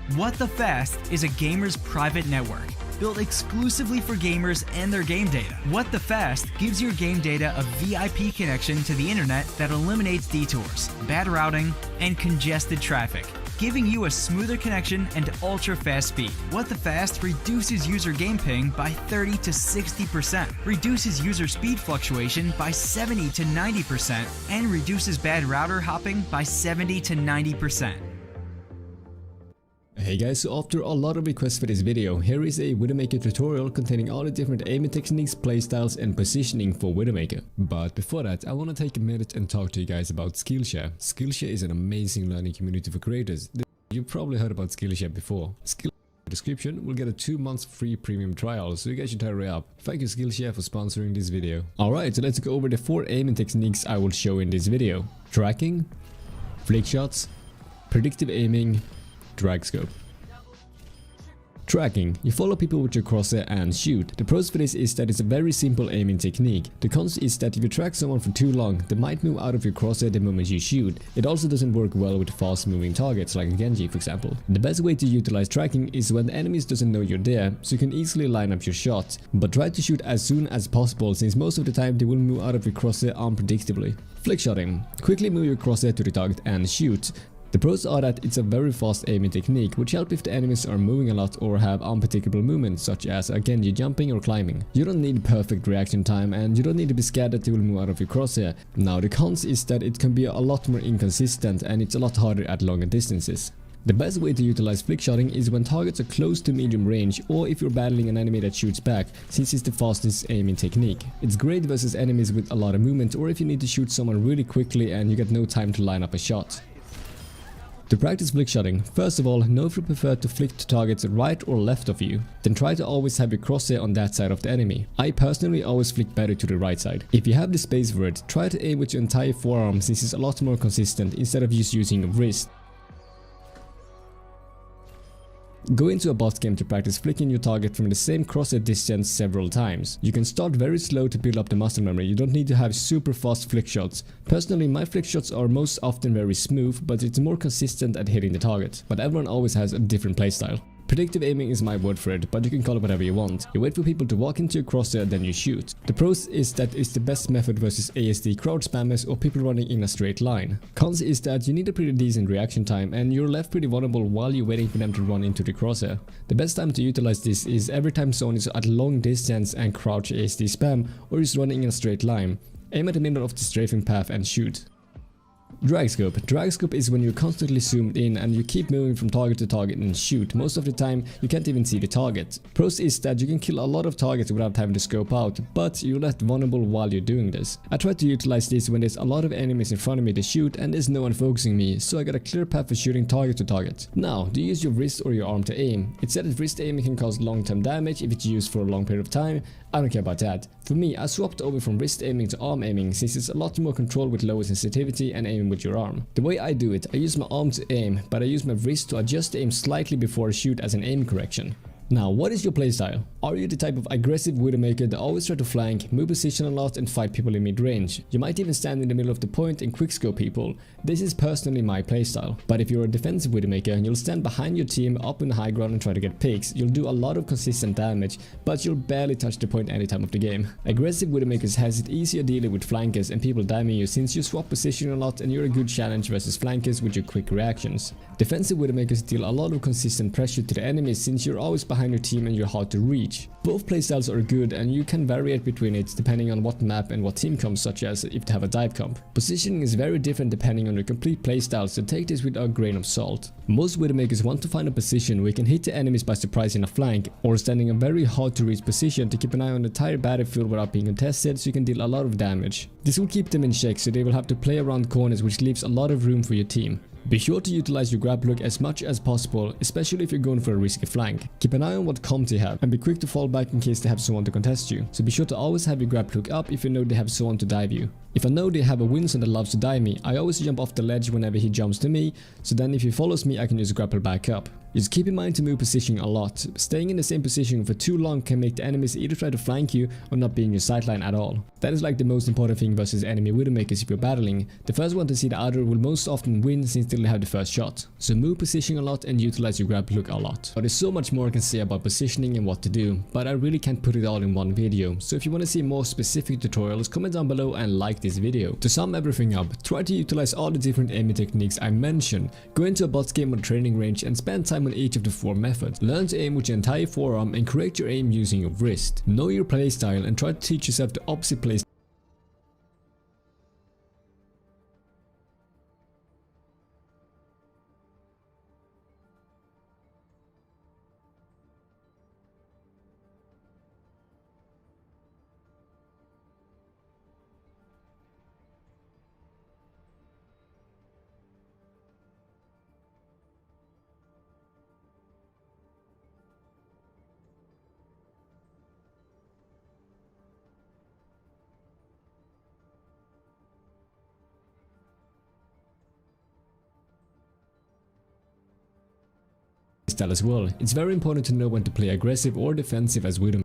Speaker 14: What the Fast is a gamer's private network built exclusively for gamers and their game data. What the Fast gives your game data a VIP connection to the internet that eliminates detours, bad routing, and congested traffic, giving you a smoother connection and ultra-fast speed. What the Fast reduces user game ping by 30 to 60%, reduces user speed fluctuation by 70 to 90%, and reduces bad router hopping by 70 to 90%.
Speaker 15: Hey guys, so after a lot of requests for this video, here is a Widowmaker tutorial containing all the different aiming techniques, playstyles and positioning for Widowmaker. But before that, I want to take a minute and talk to you guys about Skillshare. Skillshare is an amazing learning community for creators. You've probably heard about Skillshare before. Skillshare description will get a 2 months free premium trial, so you guys should hurry up. Thank you Skillshare for sponsoring this video. Alright, so let's go over the 4 aiming techniques I will show in this video. Tracking, flick shots, predictive aiming, drag scope. Tracking. You follow people with your crosshair and shoot. The pros for this is that it's a very simple aiming technique. The cons is that if you track someone for too long, they might move out of your crosshair the moment you shoot. It also doesn't work well with fast moving targets like a Genji for example. The best way to utilize tracking is when the enemies doesn't know you're there, so you can easily line up your shots. But try to shoot as soon as possible since most of the time they will move out of your crosshair unpredictably. Flickshotting. Quickly move your crosshair to the target and shoot. The pros are that it's a very fast aiming technique which helps if the enemies are moving a lot or have unpredictable movements such as a Genji jumping or climbing. You don't need perfect reaction time and you don't need to be scared that they will move out of your crosshair. Now the cons is that it can be a lot more inconsistent and it's a lot harder at longer distances. The best way to utilize flickshotting is when targets are close to medium range or if you're battling an enemy that shoots back, since it's the fastest aiming technique. It's great versus enemies with a lot of movement or if you need to shoot someone really quickly and you get no time to line up a shot. To practice flickshotting, first of all, know if you prefer to flick to targets right or left of you. Then try to always have your crosshair on that side of the enemy. I personally always flick better to the right side. If you have the space for it, try to aim with your entire forearm since it's a lot more consistent instead of just using your wrist. Go into a boss game to practice flicking your target from the same crosshair distance several times. You can start very slow to build up the muscle memory, you don't need to have super fast flick shots. Personally, my flick shots are most often very smooth, but it's more consistent at hitting the target. But everyone always has a different playstyle. Predictive aiming is my word for it, but you can call it whatever you want. You wait for people to walk into your crosshair, then you shoot. The pros is that it's the best method versus ASD crowd spammers or people running in a straight line. Cons is that you need a pretty decent reaction time and you're left pretty vulnerable while you're waiting for them to run into the crosshair. The best time to utilize this is every time someone is at long distance and crouch ASD spam or is running in a straight line. Aim at the middle of the strafing path and shoot. Drag scope. Drag scope is when you're constantly zoomed in and you keep moving from target to target and shoot. Most of the time you can't even see the target. Pros is that you can kill a lot of targets without having to scope out, but you're left vulnerable while you're doing this. I try to utilize this when there's a lot of enemies in front of me to shoot and there's no one focusing me, so I got a clear path for shooting target to target. Now, do you use your wrist or your arm to aim? It's said that wrist aiming can cause long-term damage if it's used for a long period of time. I don't care about that. For me, I swapped over from wrist aiming to arm aiming since it's a lot more control with lower sensitivity and aiming with your arm. The way I do it, I use my arm to aim, but I use my wrist to adjust the aim slightly before I shoot as an aim correction. Now, what is your playstyle? Are you the type of aggressive Widowmaker that always try to flank, move position a lot and fight people in mid-range? You might even stand in the middle of the point and quickscope people. This is personally my playstyle. But if you're a defensive Widowmaker, you'll stand behind your team up in the high ground and try to get picks. You'll do a lot of consistent damage, but you'll barely touch the point any time of the game. Aggressive Widowmakers has it easier dealing with flankers and people diving you since you swap position a lot and you're a good challenge versus flankers with your quick reactions. Defensive Widowmakers deal a lot of consistent pressure to the enemies since you're always behind your team and you're hard to reach. Both playstyles are good and you can vary between it depending on what map and what team comp, such as if they have a dive comp. Positioning is very different depending on your complete playstyle, so take this with a grain of salt. Most Widowmakers want to find a position where you can hit the enemies by surprise in a flank or standing in a very hard to reach position to keep an eye on the entire battlefield without being contested, so you can deal a lot of damage. This will keep them in check, so they will have to play around corners, which leaves a lot of room for your team. Be sure to utilize your grab hook as much as possible, especially if you're going for a risky flank. Keep an eye on what comp they have and be quick to fall back in case they have someone to contest you. So be sure to always have your grab hook up if you know they have someone to dive you. If I know they have a Winston that loves to dive me, I always jump off the ledge whenever he jumps to me, so then if he follows me I can just grapple back up. Just keep in mind to move positioning a lot. Staying in the same position for too long can make the enemies either try to flank you or not be in your sightline at all. That is like the most important thing versus enemy Widowmakers if you're battling. The first one to see the other will most often win since they'll have the first shot. So move positioning a lot and utilize your grab hook a lot. But there's so much more I can say about positioning and what to do, but I really can't put it all in one video. So if you want to see more specific tutorials, comment down below and like this video. To sum everything up, try to utilize all the different aiming techniques I mentioned. Go into a bots game or training range and spend time on each of the 4 methods. Learn to aim with your entire forearm and correct your aim using your wrist. Know your playstyle and try to teach yourself the opposite playstyle as well. It's very important to know when to play aggressive or defensive as Widowmaker.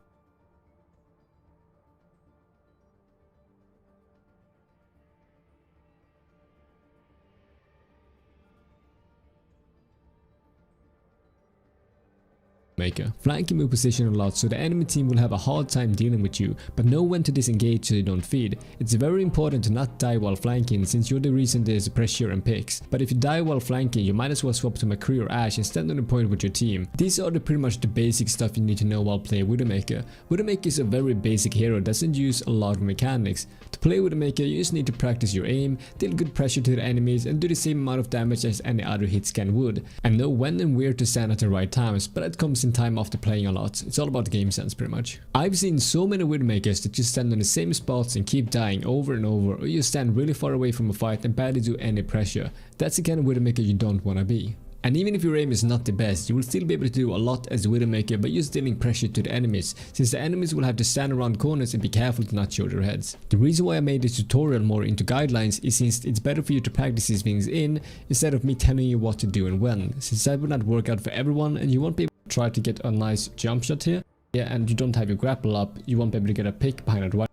Speaker 15: Flank and move position a lot so the enemy team will have a hard time dealing with you, but know when to disengage so you don't feed. It's very important to not die while flanking since you're the reason there's pressure and picks. But if you die while flanking, you might as well swap to McCree or Ashe and stand on the point with your team. These are pretty much the basic stuff you need to know while playing Widowmaker. Widowmaker is a very basic hero, doesn't use a lot of mechanics. To play Widowmaker, you just need to practice your aim, deal good pressure to the enemies and do the same amount of damage as any other hit scan would. And know when and where to stand at the right times, but that comes in time after playing a lot. It's all about game sense pretty much. I've seen so many Widowmakers that just stand on the same spots and keep dying over and over, or you stand really far away from a fight and barely do any pressure. That's the kind of Widowmaker you don't want to be. And even if your aim is not the best, you will still be able to do a lot as Widowmaker by just dealing pressure to the enemies, since the enemies will have to stand around corners and be careful to not show their heads. The reason why I made this tutorial more into guidelines is since it's better for you to practice these things in, instead of me telling you what to do and when, since that will not work out for everyone and you won't be able to try to get a nice jump shot here, and you don't have your grapple up, you won't be able to get a pick behind it right.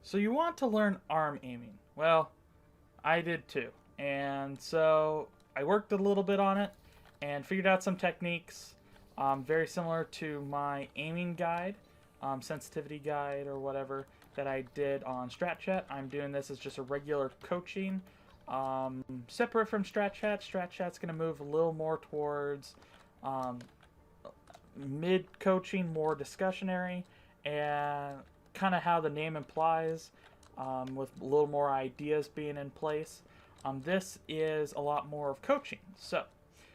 Speaker 16: So you want to learn arm aiming. Well, I did too. And so I worked a little bit on it and figured out some techniques very similar to my aiming guide, sensitivity guide or whatever that I did on StratChat. I'm doing this as just a regular coaching, separate from StratChat. StratChat's going to move a little more towards mid-coaching, more discussionary, and kind of how the name implies, with a little more ideas being in place. This is a lot more of coaching. So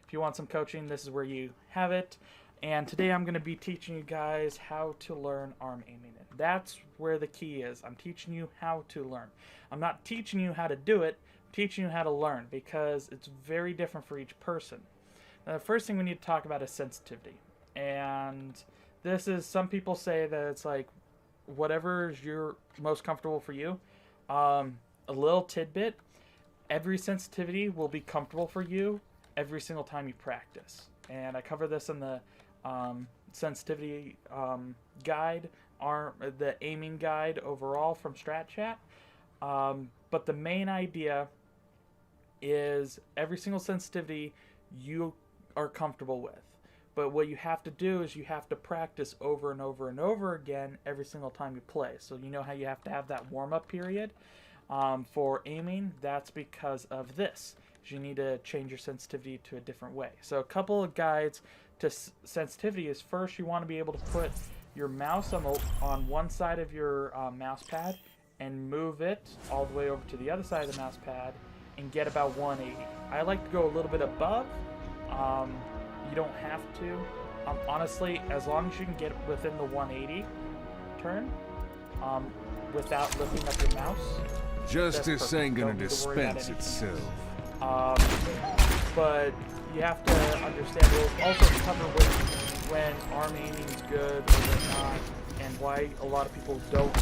Speaker 16: if you want some coaching, this is where you have it. And today I'm going to be teaching you guys how to learn arm aiming. That's where the key is. I'm teaching you how to learn. I'm not teaching you how to do it, I'm teaching you how to learn, because it's very different for each person. Now, the first thing we need to talk about is sensitivity. And this is, some people say that it's like whatever is your most comfortable for you. A little tidbit: every sensitivity will be comfortable for you every single time you practice. And I cover this in the sensitivity guide, the aiming guide overall from StratChat. But the main idea is every single sensitivity you are comfortable with. But what you have to do is you have to practice over and over and over again every single time you play. So you know how you have to have that warm-up period for aiming? That's because of this. You need to change your sensitivity to a different way. So a couple of guides to sensitivity is, first you want to be able to put your mouse on one side of your mouse pad and move it all the way over to the other side of the mouse pad and get about 180. I like to go a little bit above. You don't have to. Honestly, as long as you can get within the 180 turn without lifting up your mouse,
Speaker 7: Justice
Speaker 16: perfect.
Speaker 7: ain't gonna
Speaker 16: Don't need to worry about
Speaker 7: dispense
Speaker 16: anything
Speaker 7: itself.
Speaker 16: else. But you have to understand, we'll also cover when arm aiming is good or whatnot, and why a lot of people don't.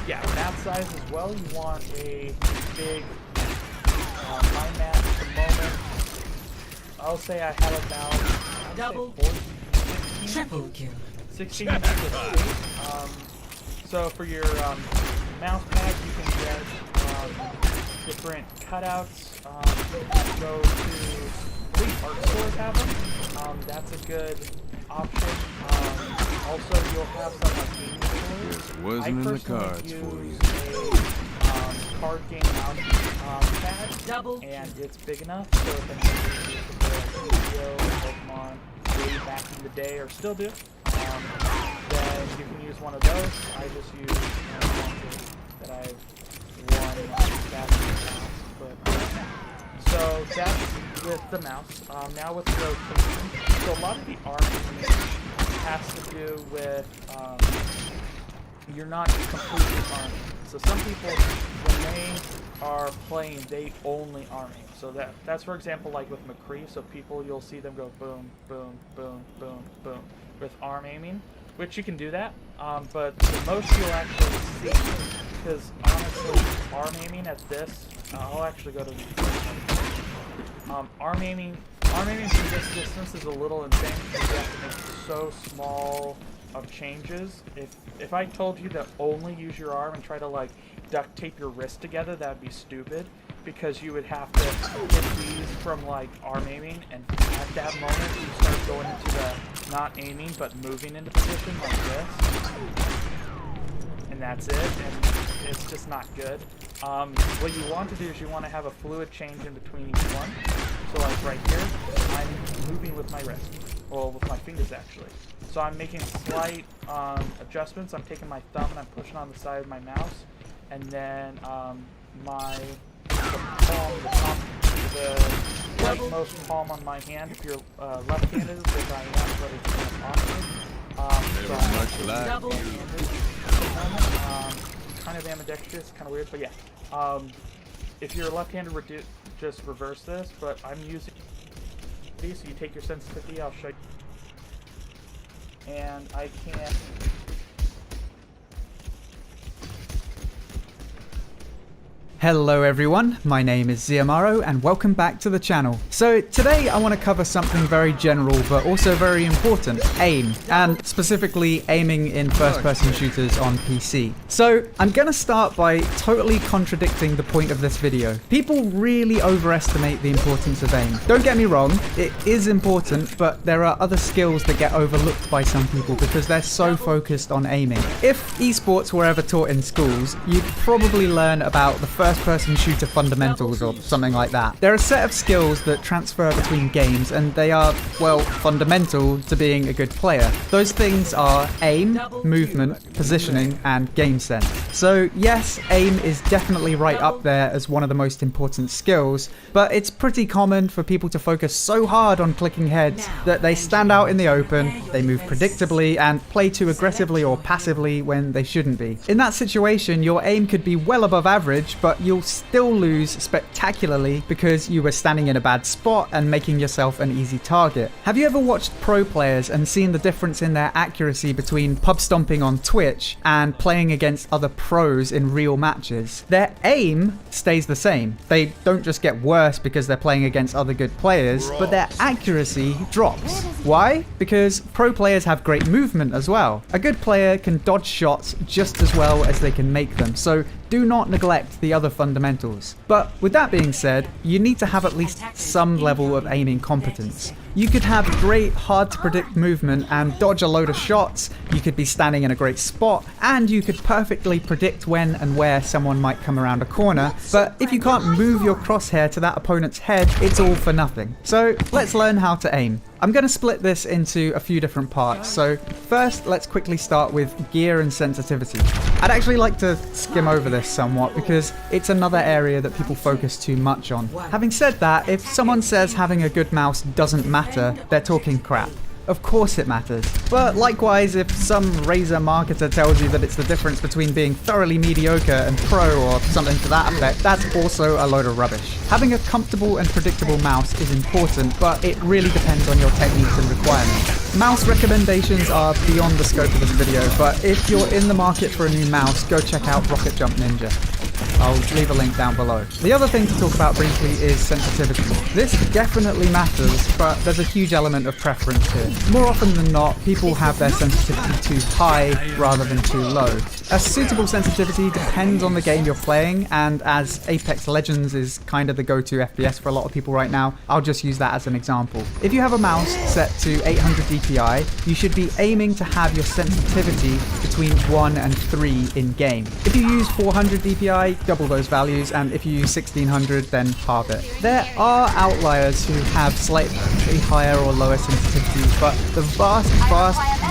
Speaker 16: Yeah, map size as well. You want a big high map at the moment. I'll say I have about
Speaker 3: Double,
Speaker 16: 16,
Speaker 3: triple kill.
Speaker 16: 16 inches of space. So for your mouse pad, you can get different cutouts. Go to art stores have them. That's a good option. Also, you'll have some like gaming stores.
Speaker 7: Wasn't in the cards
Speaker 16: use
Speaker 7: for you.
Speaker 16: a card game mouse pad, and it's big enough so if anybody used to play like Yu-Gi-Oh, Pokemon way back in the day, or still do, then you can use one of those. I just use one that I've won back in the past. But so that's with the mouse. Now with the rotation. So a lot of the arm has to do with you're not completely arming. So some people, when they are playing, they only arm aim. So that's for example like with McCree. So people, you'll see them go boom, boom, boom, boom, boom with arm aiming, which you can do that. But the most you'll actually see, because honestly, arm aiming at this, I'll actually go to arm aiming from this distance is a little insane because you have to make so small of changes. If I told you to only use your arm and try to like duct tape your wrist together, that would be stupid, because you would have to hit these from like arm aiming, and at that moment you start going into the not aiming but moving into position like this, and that's it, and it's just not good. What you want to do is you want to have a fluid change in between each one. So like right here, I'm moving with my wrist, well with my fingers actually. So I'm making slight adjustments. I'm taking my thumb and I'm pushing on the side of my mouse, and then the rightmost palm on my hand. If you're left-handed, which I am, but it's kind of awesome. Kind of ambidextrous, kind of weird, but yeah. If you're left-handed, just reverse this, but I'm using these, so you take your sensitivity, I'll show you. And I can't.
Speaker 17: Hello everyone, my name is Ziamaro and welcome back to the channel. So today I want to cover something very general but also very important, aim, and specifically aiming in first-person shooters on PC. So I'm gonna start by totally contradicting the point of this video. People really overestimate the importance of aim. Don't get me wrong, it is important, but there are other skills that get overlooked by some people because they're so focused on aiming. If esports were ever taught in schools, you'd probably learn about the first-person shooter fundamentals or something like that. They're a set of skills that transfer between games, and they are, well, fundamental to being a good player. Those things are aim, movement, positioning, and game sense. So yes, aim is definitely right up there as one of the most important skills, but it's pretty common for people to focus so hard on clicking heads that they stand out in the open, they move predictably, and play too aggressively or passively when they shouldn't be. In that situation, your aim could be well above average, but you'll still lose spectacularly because you were standing in a bad spot and making yourself an easy target. Have you ever watched pro players and seen the difference in their accuracy between pub stomping on Twitch and playing against other pros in real matches? Their aim stays the same. They don't just get worse because they're playing against other good players, but their accuracy drops. Why? Because pro players have great movement as well. A good player can dodge shots just as well as they can make them, so do not neglect the other fundamentals. But with that being said, you need to have at least some level of aiming competence. You could have great, hard to predict movement and dodge a load of shots, you could be standing in a great spot, and you could perfectly predict when and where someone might come around a corner, but if you can't move your crosshair to that opponent's head, it's all for nothing. So let's learn how to aim. I'm going to split this into a few different parts. So first, let's quickly start with gear and sensitivity. I'd actually like to skim over this somewhat because it's another area that people focus too much on. Having said that, if someone says having a good mouse doesn't matter, they're talking crap. Of course it matters. But likewise, if some Razer marketer tells you that it's the difference between being thoroughly mediocre and pro or something to that effect, that's also a load of rubbish. Having a comfortable and predictable mouse is important, but it really depends on your techniques and requirements. Mouse recommendations are beyond the scope of this video, but if you're in the market for a new mouse, go check out Rocket Jump Ninja. I'll leave a link down below. The other thing to talk about briefly is sensitivity. This definitely matters, but there's a huge element of preference here. More often than not, people have their sensitivity too high rather than too low. A suitable sensitivity depends on the game you're playing, and as Apex Legends is kind of the go-to FPS for a lot of people right now, I'll just use that as an example. If you have a mouse set to 800 DPI, you should be aiming to have your sensitivity between 1 and 3 in game. If you use 400 DPI, double those values, and if you use 1600, then halve it. There are outliers who have slightly higher or lower sensitivities, but the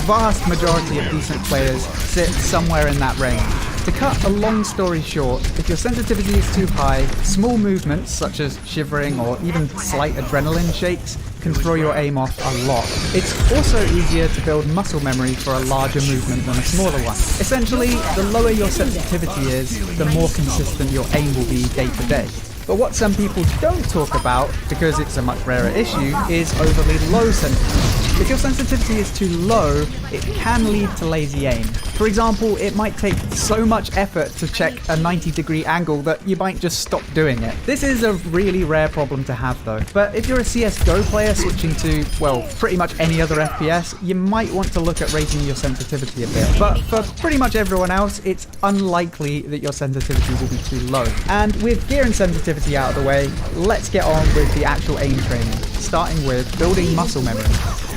Speaker 17: vast majority of decent players sit somewhere in that range. To cut a long story short, if your sensitivity is too high, small movements such as shivering or even slight adrenaline shakes can throw your aim off a lot. It's also easier to build muscle memory for a larger movement than a smaller one. Essentially, the lower your sensitivity is, the more consistent your aim will be day to day. But what some people don't talk about, because it's a much rarer issue, is overly low sensitivity. If your sensitivity is too low, it can lead to lazy aim. For example, it might take so much effort to check a 90-degree angle that you might just stop doing it. This is a really rare problem to have though. But if you're a CSGO player switching to, well, pretty much any other FPS, you might want to look at raising your sensitivity a bit. But for pretty much everyone else, it's unlikely that your sensitivity will be too low. And with gear and sensitivity out of the way, let's get on with the actual aim training, starting with building muscle memory.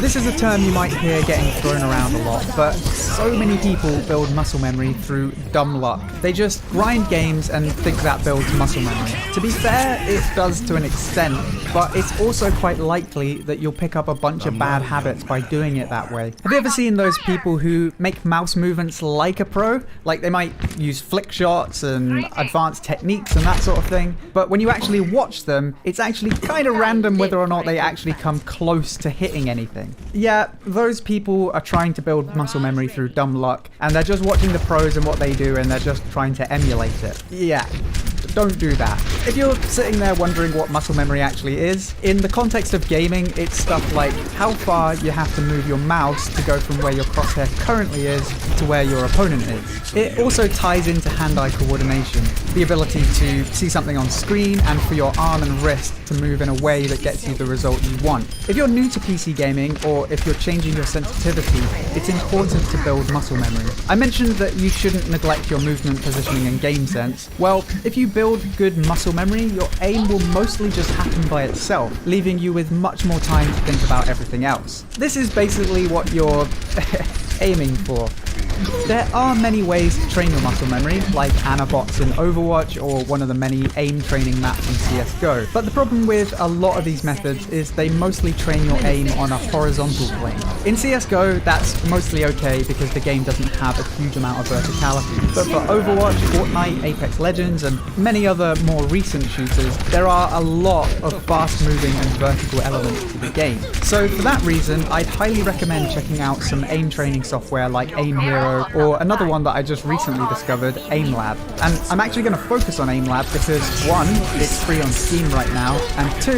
Speaker 17: This is a term you might hear getting thrown around a lot, but so many people build muscle memory through dumb luck. They just grind games and think that builds muscle memory. To be fair, it does to an extent, but it's also quite likely that you'll pick up a bunch of bad habits by doing it that way. Have you ever seen those people who make mouse movements like a pro? Like they might use flick shots and advanced techniques and that sort of thing, but when you actually watch them, it's actually kind of random whether or not they actually come close to hitting anything. Yeah, those people are trying to build muscle memory through dumb luck, and they're just watching the pros and what they do, and they're just trying to emulate it. Yeah. Don't do that. If you're sitting there wondering what muscle memory actually is, in the context of gaming, it's stuff like how far you have to move your mouse to go from where your crosshair currently is to where your opponent is. It also ties into hand-eye coordination, the ability to see something on screen and for your arm and wrist to move in a way that gets you the result you want. If you're new to PC gaming, or if you're changing your sensitivity, it's important to build muscle memory. I mentioned that you shouldn't neglect your movement, positioning, and game sense. Well, if you build good muscle memory, your aim will mostly just happen by itself, leaving you with much more time to think about everything else. This is basically what you're aiming for. There are many ways to train your muscle memory, like Anabots in Overwatch or one of the many aim training maps in CSGO. But the problem with a lot of these methods is they mostly train your aim on a horizontal plane. In CSGO, that's mostly okay because the game doesn't have a huge amount of verticality. But for Overwatch, Fortnite, Apex Legends, and many other more recent shooters, there are a lot of fast moving and vertical elements to the game. So for that reason, I'd highly recommend checking out some aim training software like Aim Hero, or another one that I just recently discovered, AimLab. And I'm actually going to focus on AimLab because 1, it's free on Steam right now, and 2,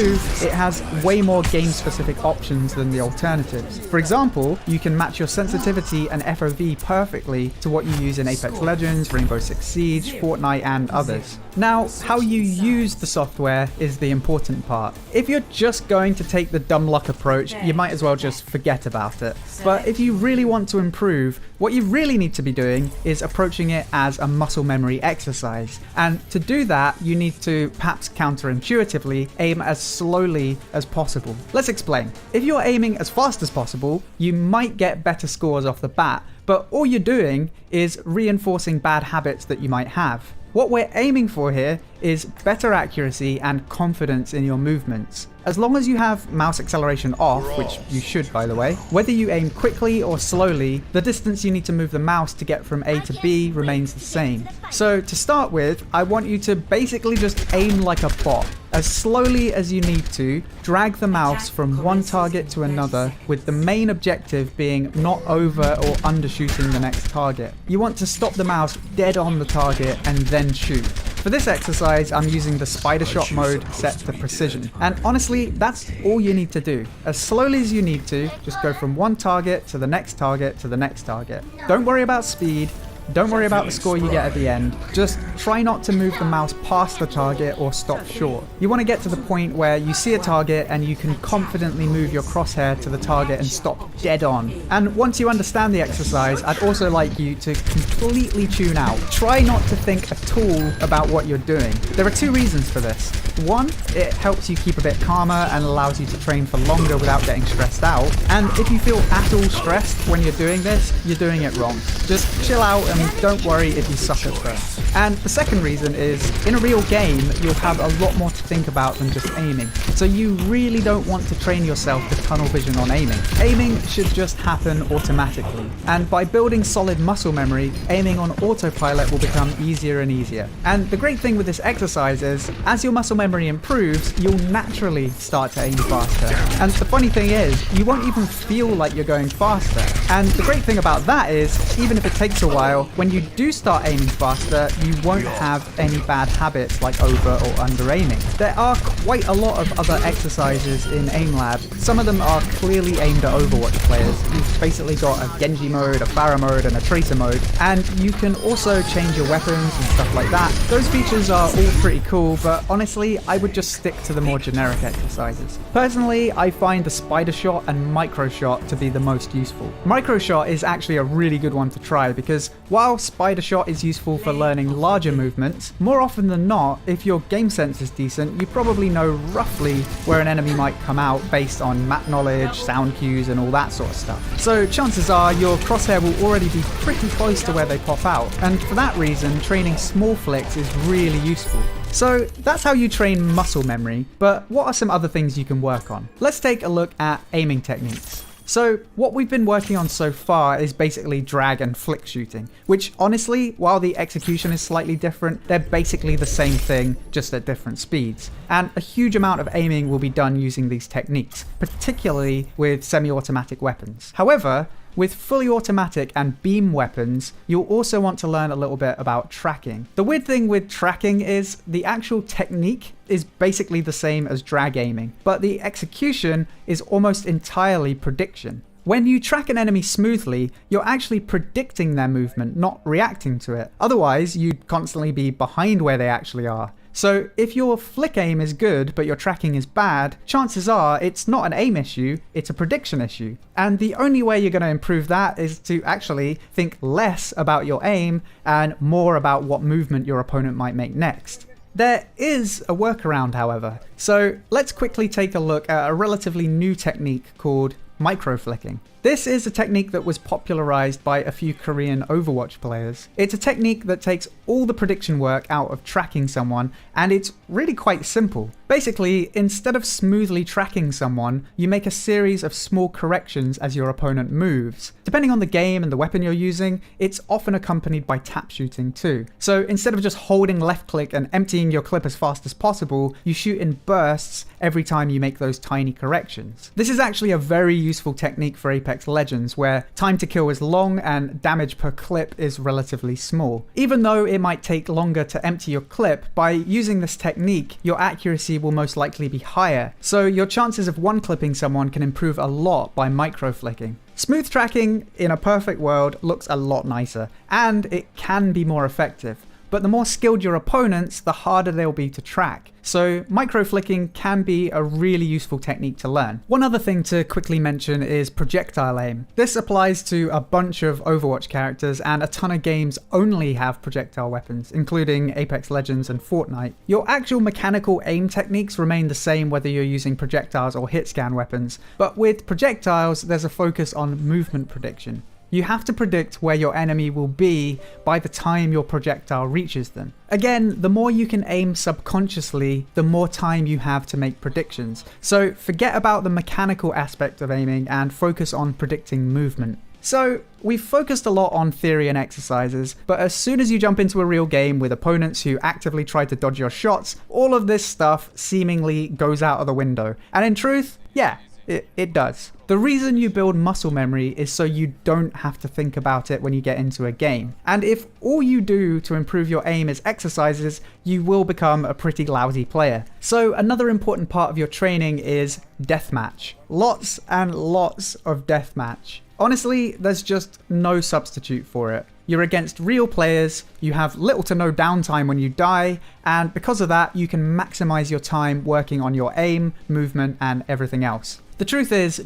Speaker 17: it has way more game-specific options than the alternatives. For example, you can match your sensitivity and FOV perfectly to what you use in Apex Legends, Rainbow Six Siege, Fortnite, and others. Now, how you use the software is the important part. If you're just going to take the dumb luck approach, you might as well just forget about it. But if you really want to improve, what you really need to be doing is approaching it as a muscle memory exercise. And to do that, you need to, perhaps counterintuitively, aim as slowly as possible. Let's explain. If you're aiming as fast as possible, you might get better scores off the bat, but all you're doing is reinforcing bad habits that you might have. What we're aiming for here is better accuracy and confidence in your movements. As long as you have mouse acceleration off, which you should by the way, whether you aim quickly or slowly, the distance you need to move the mouse to get from A to B remains the same. So to start with, I want you to basically just aim like a bot. As slowly as you need to, drag the mouse from one target to another, with the main objective being not over or undershooting the next target. You want to stop the mouse dead on the target and then shoot. For this exercise, I'm using the spider shot mode set to precision. And honestly, that's all you need to do. As slowly as you need to, just go from one target to the next target to the next target. Don't worry about speed. Don't worry about the score you get at the end. Just try not to move the mouse past the target or stop short. You want to get to the point where you see a target and you can confidently move your crosshair to the target and stop dead on. And once you understand the exercise, I'd also like you to completely tune out. Try not to think at all about what you're doing. There are two reasons for this. One, it helps you keep a bit calmer and allows you to train for longer without getting stressed out. And if you feel at all stressed when you're doing this, you're doing it wrong. Just chill out and don't worry if you suck at first. And the second reason is, in a real game, you'll have a lot more to think about than just aiming. So you really don't want to train yourself to tunnel vision on aiming. Aiming should just happen automatically. And by building solid muscle memory, aiming on autopilot will become easier and easier. And the great thing with this exercise is, as your muscle memory improves, you'll naturally start to aim faster. And the funny thing is, you won't even feel like you're going faster. And the great thing about that is, even if it takes a while, when you do start aiming faster, you won't have any bad habits like over or under aiming. There are quite a lot of other exercises in AimLab. Some of them are clearly aimed at Overwatch players. You've basically got a Genji mode, a Pharah mode, and a Tracer mode, and you can also change your weapons and stuff like that. Those features are all pretty cool, but honestly, I would just stick to the more generic exercises. Personally, I find the spider shot and micro shot to be the most useful. Micro shot is actually a really good one to try because while spider shot is useful for learning larger movements, more often than not, if your game sense is decent, you probably know roughly where an enemy might come out based on map knowledge, sound cues, and all that sort of stuff. So chances are your crosshair will already be pretty close to where they pop out, and for that reason, training small flicks is really useful. So that's how you train muscle memory, but what are some other things you can work on? Let's take a look at aiming techniques. So what we've been working on so far is basically drag and flick shooting, which honestly, while the execution is slightly different, they're basically the same thing, just at different speeds. And a huge amount of aiming will be done using these techniques, particularly with semi-automatic weapons. However, with fully automatic and beam weapons, you'll also want to learn a little bit about tracking. The weird thing with tracking is the actual technique is basically the same as drag aiming, but the execution is almost entirely prediction. When you track an enemy smoothly, you're actually predicting their movement, not reacting to it. Otherwise, you'd constantly be behind where they actually are. So if your flick aim is good, but your tracking is bad, chances are it's not an aim issue, it's a prediction issue. And the only way you're going to improve that is to actually think less about your aim and more about what movement your opponent might make next. There is a workaround, however. So let's quickly take a look at a relatively new technique called micro-flicking. This is a technique that was popularized by a few Korean Overwatch players. It's a technique that takes all the prediction work out of tracking someone, and it's really quite simple. Basically, instead of smoothly tracking someone, you make a series of small corrections as your opponent moves. Depending on the game and the weapon you're using, it's often accompanied by tap shooting too. So instead of just holding left click and emptying your clip as fast as possible, you shoot in bursts every time you make those tiny corrections. This is actually a very useful technique for Apex Legends, where time to kill is long and damage per clip is relatively small. Even though it might take longer to empty your clip, by using this technique, your accuracy will most likely be higher, so your chances of one-clipping someone can improve a lot by micro-flicking. Smooth tracking, in a perfect world, looks a lot nicer, and it can be more effective. But the more skilled your opponents, the harder they'll be to track. So micro-flicking can be a really useful technique to learn. One other thing to quickly mention is projectile aim. This applies to a bunch of Overwatch characters, and a ton of games only have projectile weapons, including Apex Legends and Fortnite. Your actual mechanical aim techniques remain the same whether you're using projectiles or hit scan weapons, but with projectiles there's a focus on movement prediction. You have to predict where your enemy will be by the time your projectile reaches them. Again, the more you can aim subconsciously, the more time you have to make predictions. So forget about the mechanical aspect of aiming and focus on predicting movement. So, we've focused a lot on theory and exercises, but as soon as you jump into a real game with opponents who actively try to dodge your shots, all of this stuff seemingly goes out of the window. And in truth, yeah, it does. The reason you build muscle memory is so you don't have to think about it when you get into a game. And if all you do to improve your aim is exercises, you will become a pretty lousy player. So another important part of your training is deathmatch. Lots and lots of deathmatch. Honestly, there's just no substitute for it. You're against real players, you have little to no downtime when you die, and because of that, you can maximize your time working on your aim, movement, and everything else. The truth is,